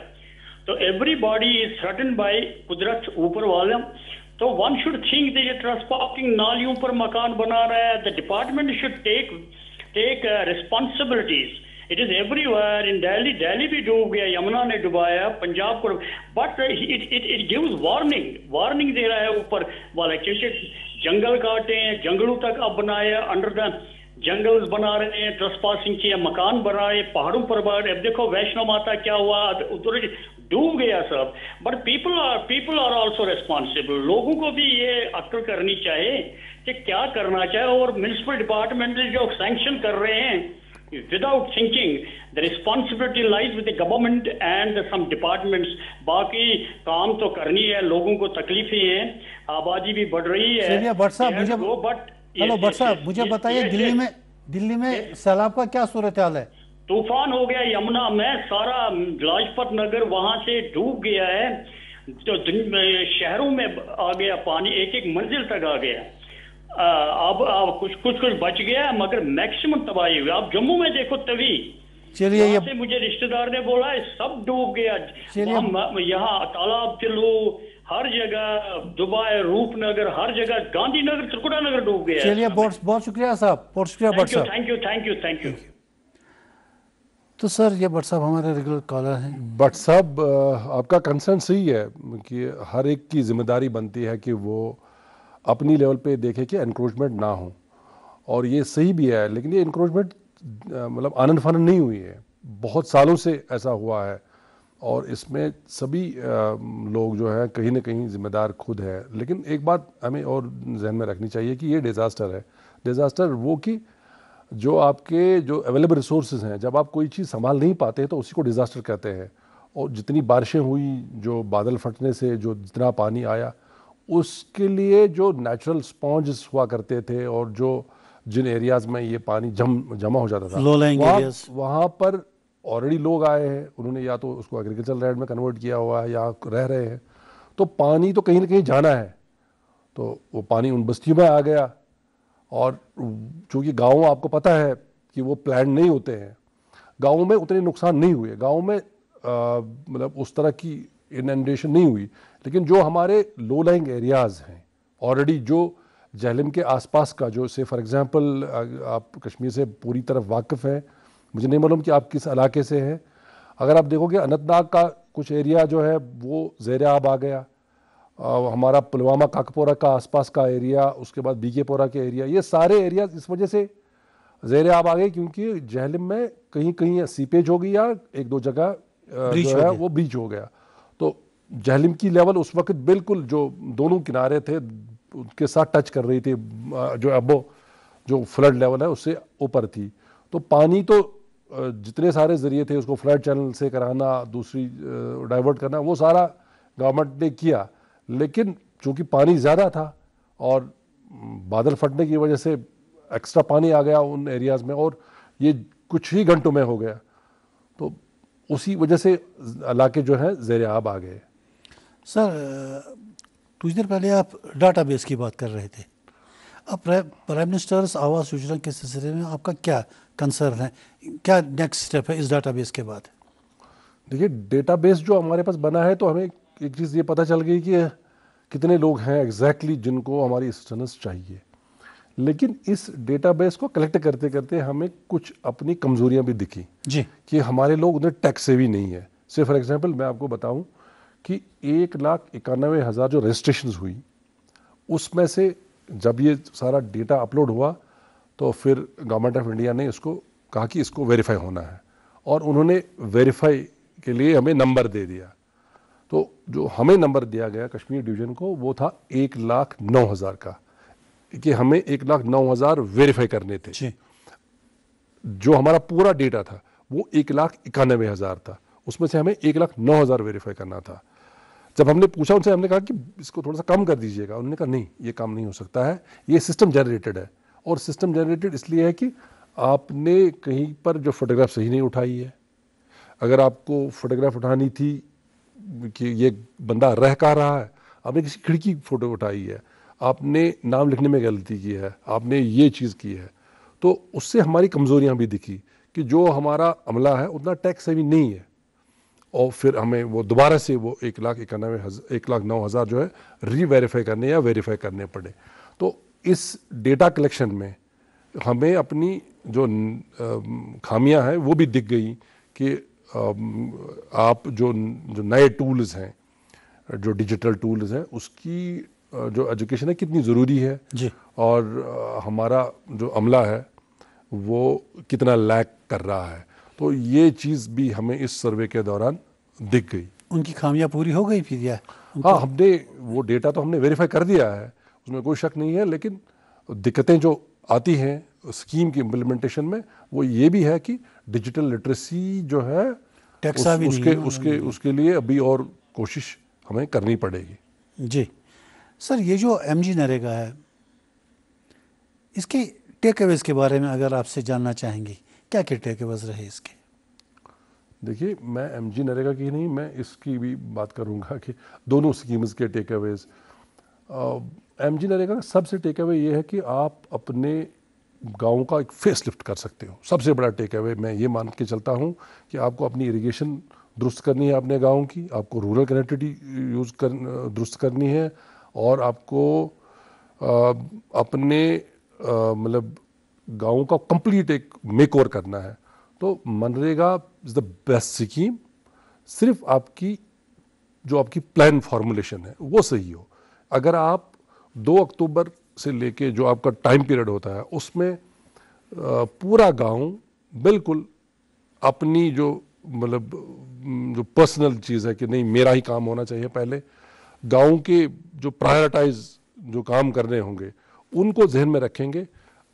तो एवरीबॉडी इज थ्रेटन्ड बाय कुदरत ऊपर वाला। तो वन शुड थिंक दैट ये ट्रसपासिंग नालियों पर मकान बना रहा है, the department should take responsibilities. It is everywhere in Delhi भी डूब गया, यमुना ने डुबाया, पंजाब को, बट इट गिव्स वार्निंग दे रहा है ऊपर वाला, क्योंकि जंगल काटे हैं, जंगलों तक अब बनाया, अंडर द जंगल्स बना रहे हैं, ट्रसपासिंग किया, मकान बनाए पहाड़ों पर। अब देखो वैष्णो माता क्या हुआ, उधर डूब गया सब। But people are also responsible. लोगों को भी ये अक्ल करनी चाहिए कि क्या करना चाहिए। और म्यूनिसिपल डिपार्टमेंट जो सैंक्शन कर रहे हैं without thinking, the responsibility lies with the government and some departments. बाकी काम तो करनी है, लोगों को तकलीफें हैं, आबादी भी बढ़ रही है। हेलो भट्ट साहब, मुझे बताइए दिल्ली में सैलाब का क्या सूरत हाल है? तूफान हो गया यमुना में, सारा लाजपत नगर वहां से डूब गया है, तो शहरों में आ गया पानी, एक मंजिल तक आ गया। अब कुछ बच गया, मगर मैक्सिमम तबाही हुई। आप जम्मू में देखो तवी चलिए, ये वहाँ से मुझे रिश्तेदार ने बोला है सब डूब गया। चलिए। यहाँ तालाब चलो, हर जगह दुबई, रूपनगर, हर जगह, गांधीनगर, त्रिकुटा नगर डूब गया। चलिए, बहुत शुक्रिया साहब, बहुत शुक्रिया भट्ट साहब। Thank you thank you thank you. तो सर, ये भट्ट साहब हमारे रेगुलर कॉलर हैं। बट साहब, आपका कंसर्न सही है कि हर एक की जिम्मेदारी बनती है कि वो अपनी लेवल पे देखे कि एनक्रोचमेंट ना हो, और ये सही भी है। लेकिन ये एनक्रोचमेंट मतलब आनंद फानंद नहीं हुई है, बहुत सालों से ऐसा हुआ है, और इसमें सभी लोग जो है कहीं ना कहीं जिम्मेदार खुद है। लेकिन एक बात हमें और जहन में रखनी चाहिए कि ये डिज़ास्टर है। डिज़ास्टर वो कि जो आपके जो अवेलेबल रिसोर्सेज हैं, जब आप कोई चीज़ संभाल नहीं पाते तो उसी को डिज़ास्टर कहते हैं। और जितनी बारिशें हुई, जो बादल फटने से जो जितना पानी आया, उसके लिए जो नेचुरल स्पॉन्ज हुआ करते थे और जो जिन एरियाज़ में ये पानी जमा हो जाता था, वहाँ पर ऑलरेडी लोग आए हैं, उन्होंने या तो उसको एग्रीकल्चर लैंड में कन्वर्ट किया हुआ है या रह रहे हैं, तो पानी तो कहीं ना कहीं जाना है। तो वो पानी उन बस्तियों में आ गया, और चूँकि गाँव आपको पता है कि वो प्लान नहीं होते हैं, गाँव में उतने नुकसान नहीं हुए, गाँव में मतलब उस तरह की इनंडेशन नहीं हुई। लेकिन जो हमारे लो लाइंग एरियाज़ हैं ऑलरेडी, जो जहलम के आसपास का, जो से फॉर एग्जांपल आप कश्मीर से पूरी तरफ वाकिफ़ हैं, मुझे नहीं मालूम कि आप किस इलाके से हैं, अगर आप देखोगे अनंतनाग का कुछ एरिया जो है वो ज़ेर आब आ गया, हमारा पुलवामा काकपोरा का आसपास का एरिया, उसके बाद बीकेपोरा के एरिया, ये सारे एरिया इस वजह से ज़ेर आब आ गए क्योंकि जहलम में कहीं कहीं सीपेज हो गई या एक दो जगह जो है वो ब्रीच हो गया। तो जहलम की लेवल उस वक्त बिल्कुल जो दोनों किनारे थे उनके साथ टच कर रही थी, जो अब जो फ्लड लेवल है उससे ऊपर थी। तो पानी तो जितने सारे ज़रिए थे उसको फ्लड चैनल से कराना, दूसरी डाइवर्ट करना, वो सारा गवर्नमेंट ने किया। लेकिन चूँकि पानी ज़्यादा था और बादल फटने की वजह से एक्स्ट्रा पानी आ गया उन एरियाज़ में, और ये कुछ ही घंटों में हो गया, तो उसी वजह से इलाके जो है ज़ेर आब आ गए। सर, कुछ देर पहले आप डाटाबेस की बात कर रहे थे। अब प्राइम मिनिस्टर्स आवास योजना के सिलसिले में आपका क्या कंसर्न है, क्या नेक्स्ट स्टेप है इस डाटाबेस के बाद? देखिए, डेटाबेस जो हमारे पास बना है, तो हमें एक चीज़ ये पता चल गई कि कितने लोग हैं एग्जैक्टली जिनको हमारी असिस्टेंस चाहिए। लेकिन इस डेटाबेस को कलेक्ट करते करते हमें कुछ अपनी कमजोरियां भी दिखी जी, कि हमारे लोग उन्हें टैक्स से भी नहीं है। से फॉर एग्जांपल मैं आपको बताऊं कि 1,91,000 जो रजिस्ट्रेशन हुई, उसमें से जब ये सारा डेटा अपलोड हुआ तो फिर गवर्नमेंट ऑफ इंडिया ने इसको कहा कि इसको वेरीफाई होना है, और उन्होंने वेरीफाई के लिए हमें नंबर दे दिया। तो जो हमें नंबर दिया गया कश्मीर डिवीज़न को वो था 1,09,000 का, कि हमें 1,09,000 वेरीफाई करने थे। जो हमारा पूरा डेटा था वो 1,91,000 था, उसमें से हमें 1,09,000 वेरीफाई करना था। जब हमने पूछा उनसे, हमने कहा कि इसको थोड़ा सा कम कर दीजिएगा, उन्होंने कहा नहीं, ये काम नहीं हो सकता है, ये सिस्टम जनरेटेड है। और सिस्टम जनरेटेड इसलिए है कि आपने कहीं पर जो फोटोग्राफ सही नहीं उठाई है। अगर आपको फोटोग्राफ उठानी थी कि ये बंदा रह कहाँ रहा है, आपने किसी खिड़की की फ़ोटो उठाई है, आपने नाम लिखने में गलती की है, आपने ये चीज़ की है, तो उससे हमारी कमज़ोरियाँ भी दिखी कि जो हमारा अमला है उतना टैक्स सेवी नहीं है। और फिर हमें वो दोबारा से वो 1,91,000 जो है रीवेरीफाई करने या वेरीफाई करने पड़े। तो इस डेटा कलेक्शन में हमें अपनी जो खामियां हैं वो भी दिख गई कि आप जो नए टूल्स हैं, जो डिजिटल टूल्स हैं, उसकी जो एजुकेशन है कितनी ज़रूरी है जी, और हमारा जो अमला है वो कितना लैक कर रहा है। तो ये चीज़ भी हमें इस सर्वे के दौरान दिख गई। उनकी खामियां पूरी हो गई फिर? हाँ, हमने वो डेटा तो हमने वेरीफाई कर दिया है, उसमें कोई शक नहीं है। लेकिन दिक्कतें जो आती हैं स्कीम की इम्प्लीमेंटेशन में वो ये भी है कि डिजिटल लिटरेसी जो है उसके लिए अभी और कोशिश हमें करनी पड़ेगी। जी सर, ये जो एमजी नरेगा है, इसके टेक अवेज के बारे में अगर आपसे जानना चाहेंगे, क्या क्या टेक अवेज रहे इसके? देखिए, मैं एमजी नरेगा की नहीं, मैं इसकी भी बात करूंगा कि दोनों स्कीम्स के टेक अवेज। एमजी नरेगा का सबसे टेक अवे ये है कि आप अपने गाँव का एक फेस लिफ्ट कर सकते हो। सबसे बड़ा टेक अवे मैं ये मान के चलता हूँ कि आपको अपनी इरिगेशन दुरुस्त करनी है अपने गाँव की, आपको रूरल कनेक्टिविटी दुरुस्त करनी है, और आपको अपने मतलब गाँव का कंप्लीट एक मेक ओवर करना है। तो MNREGA is the best scheme, सिर्फ आपकी जो आपकी प्लान फॉर्मुलेशन है वो सही हो। अगर आप 2 अक्टूबर से लेके जो आपका टाइम पीरियड होता है उसमें पूरा गांव बिल्कुल अपनी जो मतलब जो पर्सनल चीज़ है कि नहीं मेरा ही काम होना चाहिए, पहले गांव के जो प्रायोरिटाइज जो काम करने होंगे उनको जहन में रखेंगे,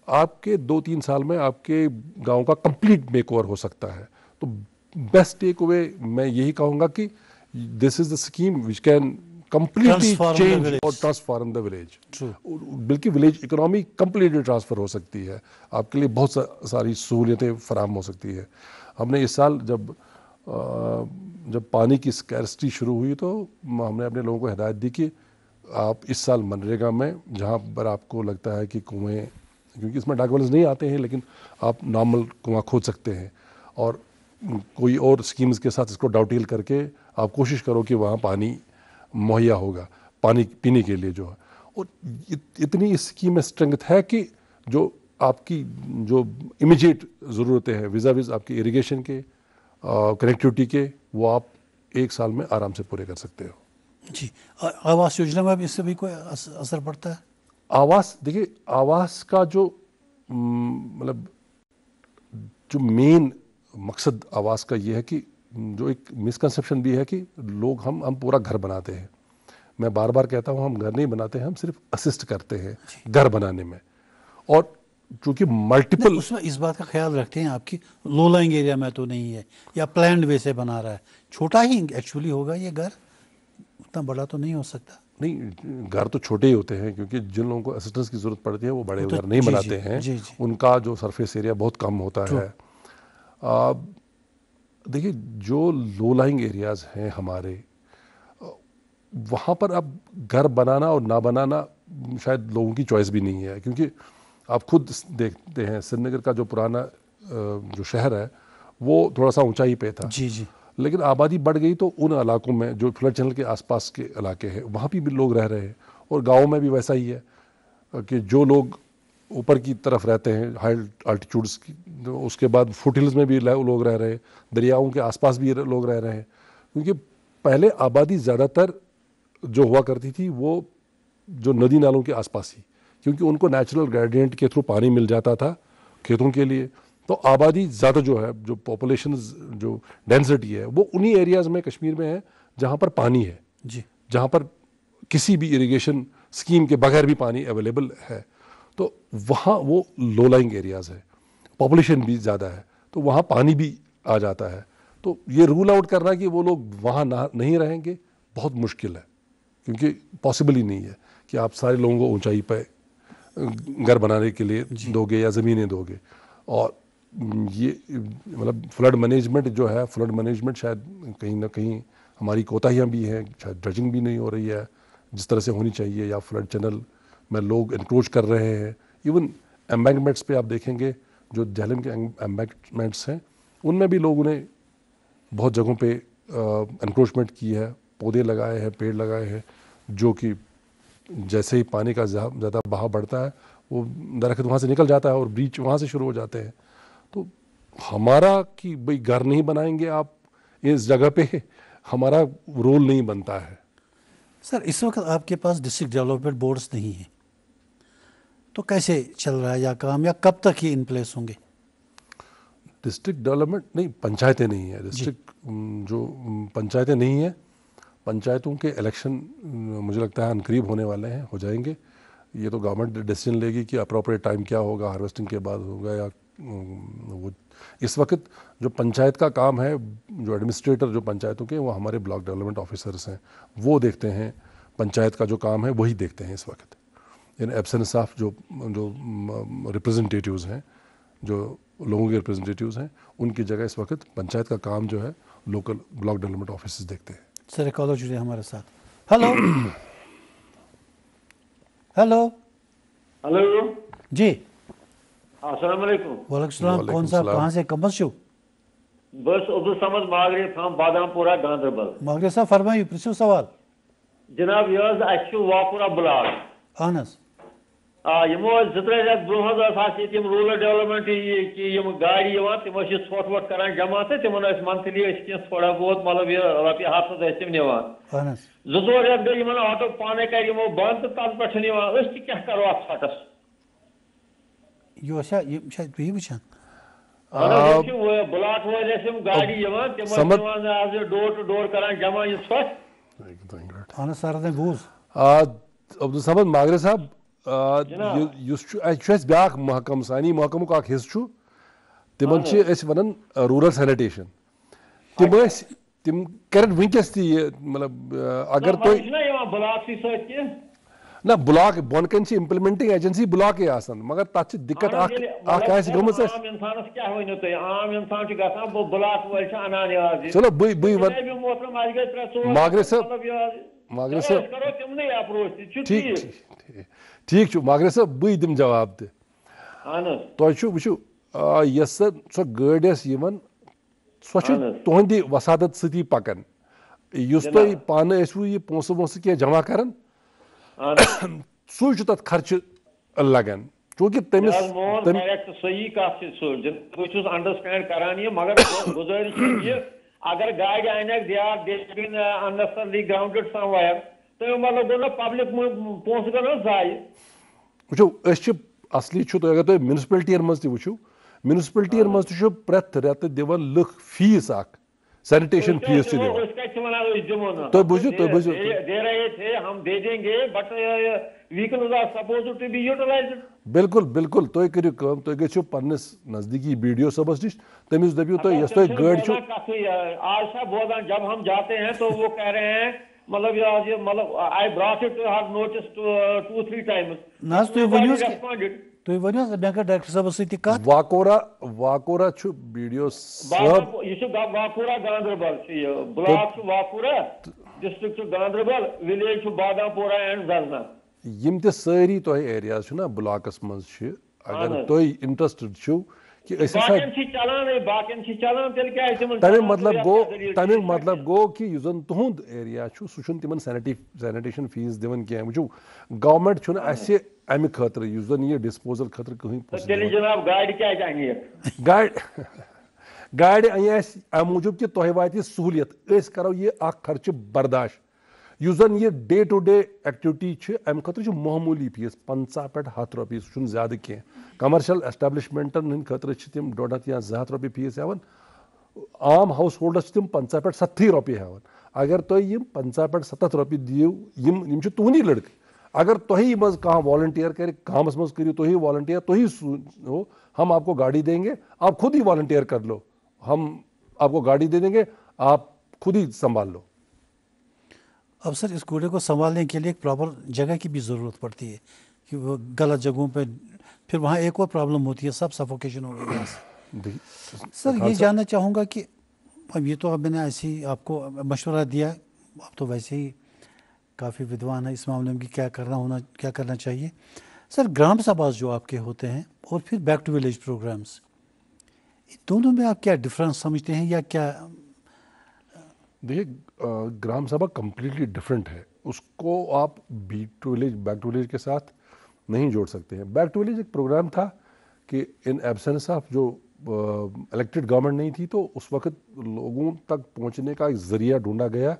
आपके 2-3 साल में आपके गांव का कंप्लीट मेकओवर हो सकता है। तो बेस्ट टेक अवे मैं यही कहूँगा कि this is the scheme which can completely change or transform the village. बल्कि विलेज इकोनॉमी completely ट्रांसफर हो सकती है, आपके लिए बहुत सारी सहूलियतें फराहम हो सकती है। हमने इस साल जब पानी की स्कैर्सिटी शुरू हुई तो हमने अपने लोगों को हिदायत दी कि आप इस साल मनरेगा में जहाँ पर आपको लगता है कि कुएँ, क्योंकि इसमें डाक वेल्स नहीं आते हैं, लेकिन आप नॉर्मल कुआँ खोद सकते हैं और कोई और स्कीम्स के साथ इसको डाउटील करके आप कोशिश करो कि वहाँ पानी मुहैया होगा पानी पीने के लिए जो है। और इतनी इस स्कीम में स्ट्रेंथ है कि जो आपकी जो इमीडिएट ज़रूरतें हैं विज़ा-विज़ आपकी इरिगेशन के कनेक्टिविटी के, वो आप 1 साल में आराम से पूरे कर सकते हो। जी, आवास योजना में भी इससे भी कोई असर पड़ता है? आवास, देखिए आवास का जो मतलब जो मेन मकसद आवास का ये है कि जो एक मिसकंसेप्शन भी है कि लोग हम पूरा घर बनाते हैं। मैं बार बार कहता हूँ हम घर नहीं बनाते हैं, हम सिर्फ असिस्ट करते हैं घर बनाने में। और चूंकि मल्टीपल उसमें इस बात का ख्याल रखते हैं आपकी लो लाइंग एरिया में तो नहीं है या प्लान्ड वे से बना रहा है, छोटा ही एक्चुअली होगा ये घर, उतना बड़ा तो नहीं हो सकता। नहीं, घर तो छोटे ही होते हैं क्योंकि जिन लोगों को असिस्टेंस की जरूरत पड़ती है वो बड़े घर नहीं बनाते हैं। उनका जो सरफेस एरिया बहुत कम होता है। देखिए जो लो लाइंग एरियाज हैं हमारे, वहाँ पर अब घर बनाना और ना बनाना शायद लोगों की चॉइस भी नहीं है, क्योंकि आप खुद देखते हैं श्रीनगर का जो पुराना जो शहर है वो थोड़ा सा ऊंचाई पे था। जी। लेकिन आबादी बढ़ गई तो उन इलाकों में जो फ्लड चैनल के आसपास के इलाके हैं वहाँ भी लोग रह रहे हैं, और गाँव में भी वैसा ही है कि जो लोग ऊपर की तरफ रहते हैं हाई अल्टीट्यूड्स की, उसके बाद फुट हिल्स में भी लोग रह रहे हैं, दरियाओं के आसपास भी लोग रह रहे हैं। क्योंकि पहले आबादी ज़्यादातर जो हुआ करती थी वो जो नदी नालों के आसपास ही, क्योंकि उनको नेचुरल ग्रेडियंट के थ्रू पानी मिल जाता था खेतों के लिए। तो आबादी ज़्यादा जो है, जो पॉपुलेशन जो डेंसिटी है वो उन्हीं एरियाज़ में कश्मीर में है जहाँ पर पानी है जी, जहाँ पर किसी भी इरिगेशन स्कीम के बगैर भी पानी अवेलेबल है। तो वहाँ वो लो लाइंग एरियाज़ है, पॉपुलेशन भी ज़्यादा है, तो वहाँ पानी भी आ जाता है। तो ये रूल आउट करना कि वो लोग वहाँ नहीं रहेंगे बहुत मुश्किल है, क्योंकि पॉसिबल ही नहीं है कि आप सारे लोगों को ऊंचाई पर घर बनाने के लिए दोगे या ज़मीनें दोगे। और ये मतलब फ्लड मैनेजमेंट जो है, फ्लड मैनेजमेंट शायद कहीं ना कहीं हमारी कोताहियाँ भी हैं, शायद ड्रेजिंग भी नहीं हो रही है जिस तरह से होनी चाहिए, या फ्लड चैनल में लोग एनक्रोच कर रहे हैं। इवन एम्बैंकमेंट्स पे आप देखेंगे जो झेलम के एम्बैंकमेंट्स हैं उनमें भी लोगों ने बहुत जगहों पे एनक्रोचमेंट की है, पौधे लगाए हैं, पेड़ लगाए हैं, जो कि जैसे ही पानी का ज़्यादा बहाव बढ़ता है वो दरख्त वहाँ से निकल जाता है और ब्रीच वहाँ से शुरू हो जाते हैं। तो हमारा कि भाई घर नहीं बनाएंगे आप इस जगह पे, हमारा रोल नहीं बनता है। सर इस वक्त आपके पास डिस्ट्रिक्ट डेवलपमेंट बोर्ड्स नहीं है, तो कैसे चल रहा है या काम, या कब तक ही इन प्लेस होंगे? डिस्ट्रिक्ट डेवलपमेंट नहीं, पंचायतें नहीं है। डिस्ट्रिक्ट जो पंचायतें नहीं है, पंचायतों के इलेक्शन मुझे लगता है अनकरीब होने वाले हैं, हो जाएंगे। ये तो गवर्नमेंट डिसीजन लेगी कि अप्रोप्रिएट टाइम क्या होगा, हार्वेस्टिंग के बाद होगा या वो। इस वक्त जो पंचायत का काम है, जो एडमिनिस्ट्रेटर जो पंचायतों के, वो हमारे ब्लॉक डेवलपमेंट ऑफिसर्स हैं, वो देखते हैं पंचायत का जो काम है वही देखते हैं इस वक्त। इन एब्सेंस ऑफ जो रिप्रेजेंटेटिव्स हैं, जो लोगों के रिप्रेजेंटेटिव्स हैं, उनकी जगह इस वक्त पंचायत का काम जो है लोकल ब्लॉक डेवलपमेंट ऑफिसर्स देखते हैं। सर एक कॉलर जुड़े हमारे साथ। हेलो हेलो हेलो जी, अस्सलाम वालेकुम। वालेकुम सलाम। वालेकुम कौन साहब, सलाम। कहाँ से कमर शो? बस अब्दुल समद मागरे फ्रॉम बादामपुरा गांधरबल। मागरे साहब फरमाइए, प्रिंसिपल सवाल। जनाब यह वाकुरा ब्लॉक अहन हज यमो 2-3 रेत ब्रोह रूरल डेवलपमेंट कि गाड़ी तम ोट वोट कर जमा तो तिम मंथली थोड़ा बहुत मतलब रपे 700 तम निवान। अहन हज 2-3 रेत गई ऑटो पाने कर बंद तो तल पे क्या करो अत छटस। यो यही वुचान ब्लॉक वाल गाड़ी तम डोर टू डोर कर जमा यह ोट। अहन हज सर बूज अब्दुल समद मागरे साहब ब्या महकम सानी महकमुक हिस्स तिमन वन रूरल सैनिटेशन तिम कर वनकस मतलब अगर तुम ना ब्लॉक बोन कन इम्प्लीमेंटिंग एजेंसी ब्लॉक मगर तथ दिक्कत इंसानस क्या वनो तुम आम इंसान ब्लॉक वाल अनान चलो मागरे साहब तिमन अप्रोच ठीक मागरे साहब बी दिम जवाब तुह वो यस सो गाड़ सो तुहद वसादत सती पकान तुम पान यह पोस वोस क्या जमा कर सू तथ खर्च लगान चूंकि तमिस सही कह अंडरस्टैंड करान मगर गुजारिश अगर गाड़ी अनक अननेसेसरली ग्राउंडेड समवेयर तो मतलब गो ना पब्लिक पोस गो जाय वो असली अगर तुम म्यूनसिपलिटी मज वो म्यूनसिपलिटी मज प्रेथ रेत दिवान लुख फीस सैनिटेशन फीस तो बुझो दे रहे थे हम दे देंगे but vehicles are supposed to be utilised. बिल्कुल बिल्कुल तुम करो तुम गो पन्निस नजदीकी बीडीओ सबस नश तमिस दपियो तुम यस तुम गाड़ी आज सा बोलान जब हम जाते हैं तो वो कह रहे हैं मतलब I brought it to her notice 2-3 times ना तुम वो डायरेक्टर साहब सत वाकोरा बीडीओ साहब Wakura Ganderbal block Wakura district Ganderbal village Badampura and जरना यम ते सारी तुह एरियाज ना ब्लॉकस मज अगर तुम इंटरेस्टेड छो कि तमिक मतलब गो कि तुहद एरिया सह तिमन सैनिटेशन फीस दिवन क्या वो गवर्नमेंट अमे खतर यह डिस्पोजल खतर कहीं गाड़ अन अम मूजूब कि तुह वात सहूलियत करो यह खर्च बर्दाश्त यह डे टू डे एक्टिविटी अम खतर मामूली फीस 50 पे 100 रुपये सह ज्यादा कह कमर्शियल एस्टेब्लिशमेंटन हंद खतर तम 100 या 200 रुपये फीस हेवन आम हाउस होल्डस तम 50 पे 70 रुपये हेवन अगर तुम 50 पे 70 रुपये दिव तुहंदी लड़क अगर तुही मज कह वॉलंटियर कर कामस मज करो तुही वॉलंटियर तुही हो हम आपको गाड़ी देंगे आप खुद ही वॉलंटियर कर लो हम आपको गाड़ी दे देंगे आप खुद ही संभाल लो। अब सर इस कूड़े को संभालने के लिए एक प्रॉपर जगह की भी ज़रूरत पड़ती है कि वो गलत जगहों पे फिर वहाँ एक और प्रॉब्लम होती है सब सफोकेशन हो गई। सर ये जानना चाहूँगा कि अब ये तो अब मैंने ऐसी आपको मशवरा दिया, आप तो वैसे ही काफ़ी विद्वान है इस मामले में कि क्या करना चाहिए। सर ग्राम सभा जो आपके होते हैं और फिर बैक टू विलेज प्रोग्राम्स, दोनों में आप क्या डिफरेंस समझते हैं या क्या? देखिए ग्राम सभा कम्प्लीटली डिफरेंट है, उसको आप बैक टू विलेज के साथ नहीं जोड़ सकते हैं। बैक टू विलेज एक प्रोग्राम था कि इन एब्सेंस ऑफ जो इलेक्टेड गवर्नमेंट नहीं थी तो उस वक्त लोगों तक पहुंचने का एक ज़रिया ढूंढा गया,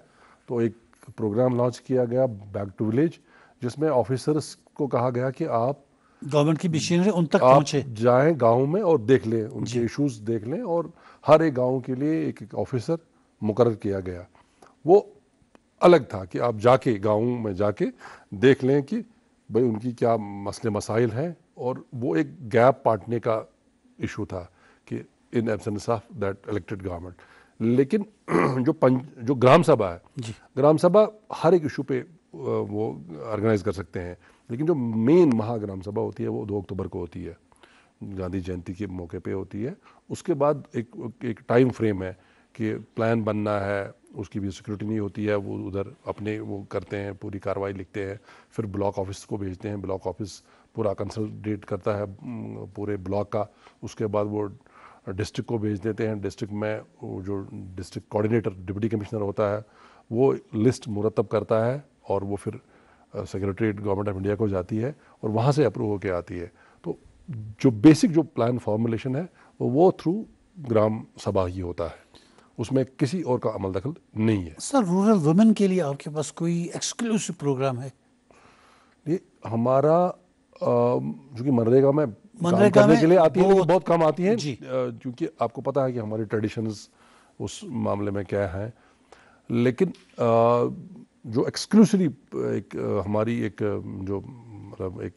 तो एक प्रोग्राम लॉन्च किया गया बैक टू विलेज, जिसमें ऑफिसर्स को कहा गया कि आप गवर्नमेंट की मशीनरी उन तक पहुंचे, जाएं गाँव में और देख लें, उनके इश्यूज देख लें, और हर एक गाँव के लिए एक ऑफिसर मुकर्रर किया गया। वो अलग था कि आप जाके गाँव में जाके देख लें कि भाई उनकी क्या मसले मसाइल हैं, और वो एक गैप पाटने का इशू था कि in absence of that elected government. लेकिन जो ग्राम सभा है, ग्राम सभा हर एक इशू पे वो ऑर्गेनाइज कर सकते हैं, लेकिन जो मेन महाग्राम सभा होती है वो 2 अक्टूबर को होती है, गांधी जयंती के मौके पे होती है। उसके बाद एक टाइम फ्रेम है कि प्लान बनना है, उसकी भी सिक्योरिटी नहीं होती है, वो उधर अपने वो करते हैं, पूरी कार्रवाई लिखते हैं, फिर ब्लॉक ऑफिस को भेजते हैं, ब्लॉक ऑफिस पूरा कंसल्टेट करता है पूरे ब्लॉक का, उसके बाद वो डिस्ट्रिक्ट को भेज देते हैं। डिस्ट्रिक्ट में वो जो डिस्ट्रिक्ट कोऑर्डिनेटर डिप्टी कमिश्नर होता है वो लिस्ट मुरतब करता है और वो फिर सेक्रेटरीट गवर्नमेंट ऑफ इंडिया को जाती है और वहाँ से अप्रूव होकर आती है। तो जो बेसिक जो प्लान फॉर्मुलेशन है वो थ्रू ग्राम सभा ही होता है, उसमें किसी और का अमल दखल नहीं है। सर रूरल वुमेन के लिए आपके पास कोई एक्सक्लूसिव प्रोग्राम है? ये हमारा चूँकि मनरेगा में काम करने के लिए आती है, लेकिन बहुत कम आती है क्योंकि आपको पता है कि हमारी ट्रेडिशंस उस मामले में क्या है। लेकिन जो एक्सक्लूसिवली एक हमारी एक जो मतलब एक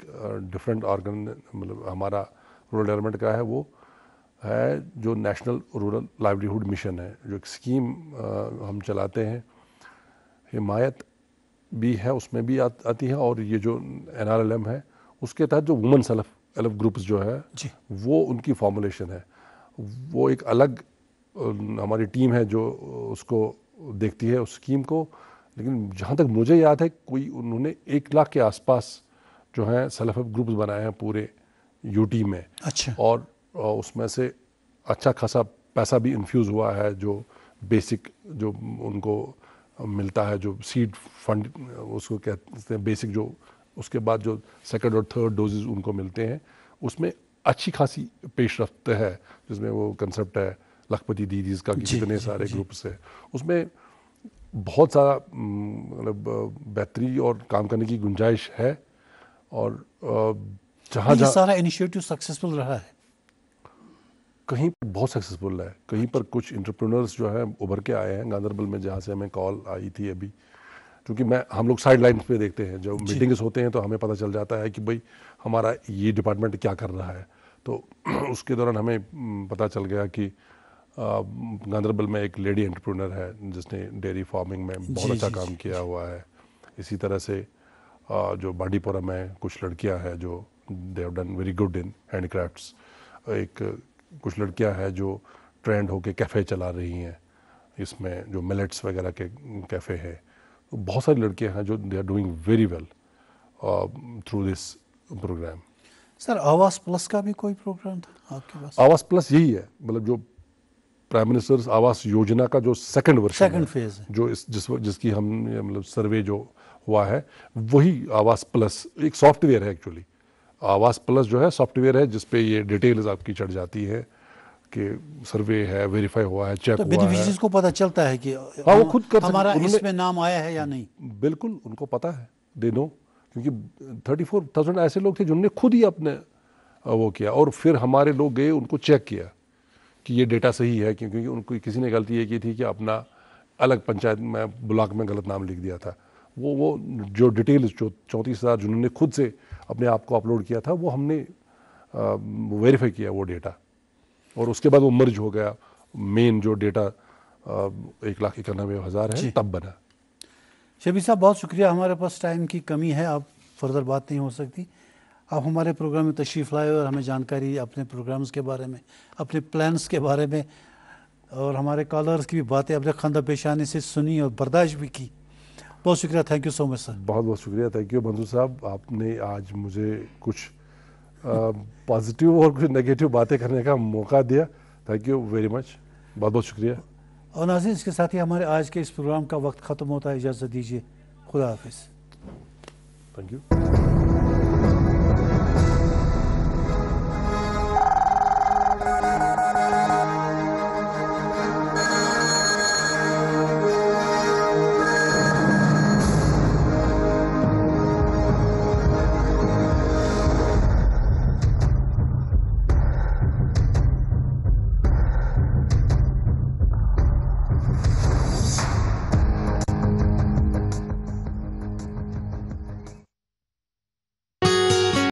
डिफरेंट ऑर्गन मतलब हमारा रूरल डेवलपमेंट का है, वो है जो नेशनल रूरल लाइवलीहुड मिशन है, जो एक स्कीम हम चलाते हैं। हिमायत भी है, उसमें भी आती है, और ये जो NRLM है उसके तहत जो वुमेन सेल्फ हेल्प ग्रुप्स जो है वो उनकी फॉर्मुलेशन है। वो एक अलग हमारी टीम है जो उसको देखती है उस स्कीम को। लेकिन जहाँ तक मुझे याद है कोई उन्होंने 1 लाख के आसपास जो है सेल्फ हेल्प ग्रुप्स बनाए हैं पूरे यूटी में। अच्छा। और उसमें से अच्छा खासा पैसा भी इन्फ्यूज़ हुआ है, जो बेसिक जो उनको मिलता है, जो सीड फंड उसको कहते हैं बेसिक, जो उसके बाद जो सेकंड और थर्ड डोजेज उनको मिलते हैं, उसमें अच्छी खासी पेशरफ्त है, जिसमें वो कंसेप्ट है लखपति दीदीज़ का, कितने सारे ग्रुप्स है, उसमें बहुत सारा मतलब बेहतरी और काम करने की गुंजाइश है। और जहाँ सारा इनिशिएटिव सक्सेसफुल रहा है, कहीं पर बहुत सक्सेसफुल है, कहीं पर कुछ इंटरप्रेन्योर्स जो है उभर के आए हैं। गांधरबल में जहाँ से हमें कॉल आई थी अभी, क्योंकि हम लोग साइड लाइन्स पे देखते हैं, जब मीटिंग्स होते हैं तो हमें पता चल जाता है कि भाई हमारा ये डिपार्टमेंट क्या कर रहा है। तो उसके दौरान हमें पता चल गया कि गांधरबल में एक लेडी एंटरप्रेन्योर है जिसने डेयरी फार्मिंग में बहुत अच्छा काम किया हुआ है। इसी तरह से जो बांडीपुरा में कुछ लड़कियां हैं जो they have done very good in handcrafts. कुछ लड़कियां हैं जो ट्रेंड होके कैफ़े चला रही हैं, इसमें जो मिलेट्स वगैरह के कैफ़े है। तो बहुत सारी लड़कियां हैं जो they are doing very well through this programme. Sir Awas plus का भी कोई प्रोग्राम था आपके पास? आवास प्लस यही है, मतलब जो प्राइम मिनिस्टर्स आवास योजना का जो सेकंड फेज है, जो जिसकी हम मतलब सर्वे जो हुआ है, वही आवास प्लस एक सॉफ्टवेयर है। एक्चुअली आवास प्लस जो है सॉफ्टवेयर है जिसपे ये डिटेल्स आपकी चढ़ जाती है कि सर्वे है, वेरीफाई हुआ है, चेक हुआ है। बेनिफिशियरीज को पता चलता है कि वो खुद कर हमारा इसमें नाम आया है या नहीं। बिल्कुल उनको पता है, दे नो, क्योंकि 34,000 ऐसे लोग थे जिन्होंने खुद ही अपने वो किया, और फिर हमारे लोग गए उनको चेक किया कि ये डेटा सही है, क्योंकि उनको किसी ने गलती ये की थी कि अपना अलग पंचायत में ब्लॉक में गलत नाम लिख दिया था। वो जो डिटेल्स जो 34,000 जिन्होंने खुद से अपने आप को अपलोड किया था, वो हमने वेरीफाई किया वो डेटा, और उसके बाद वो मर्ज हो गया। मेन जो डेटा 1,91,000 है तब बना। शबीर साहब बहुत शुक्रिया, हमारे पास टाइम की कमी है, अब फर्दर बात नहीं हो सकती। आप हमारे प्रोग्राम में तशरीफ़ लाए और हमें जानकारी अपने प्रोग्राम्स के बारे में, अपने प्लान्स के बारे में, और हमारे कॉलर्स की भी बातें अपने खंदा पेशानी से सुनी और बर्दाश्त भी की। बहुत शुक्रिया, thank you so much sir. बहुत बहुत शुक्रिया, थैंक यू मंजूर साहब। आपने आज मुझे कुछ पॉजिटिव और कुछ नेगेटिव बातें करने का मौका दिया, थैंक यू वेरी मच, बहुत बहुत शुक्रिया। और नाज़रीन, इसके साथ ही हमारे आज के इस प्रोग्राम का वक्त ख़त्म होता है, इजाज़त दीजिए, खुदा हाफिज़। Thank you.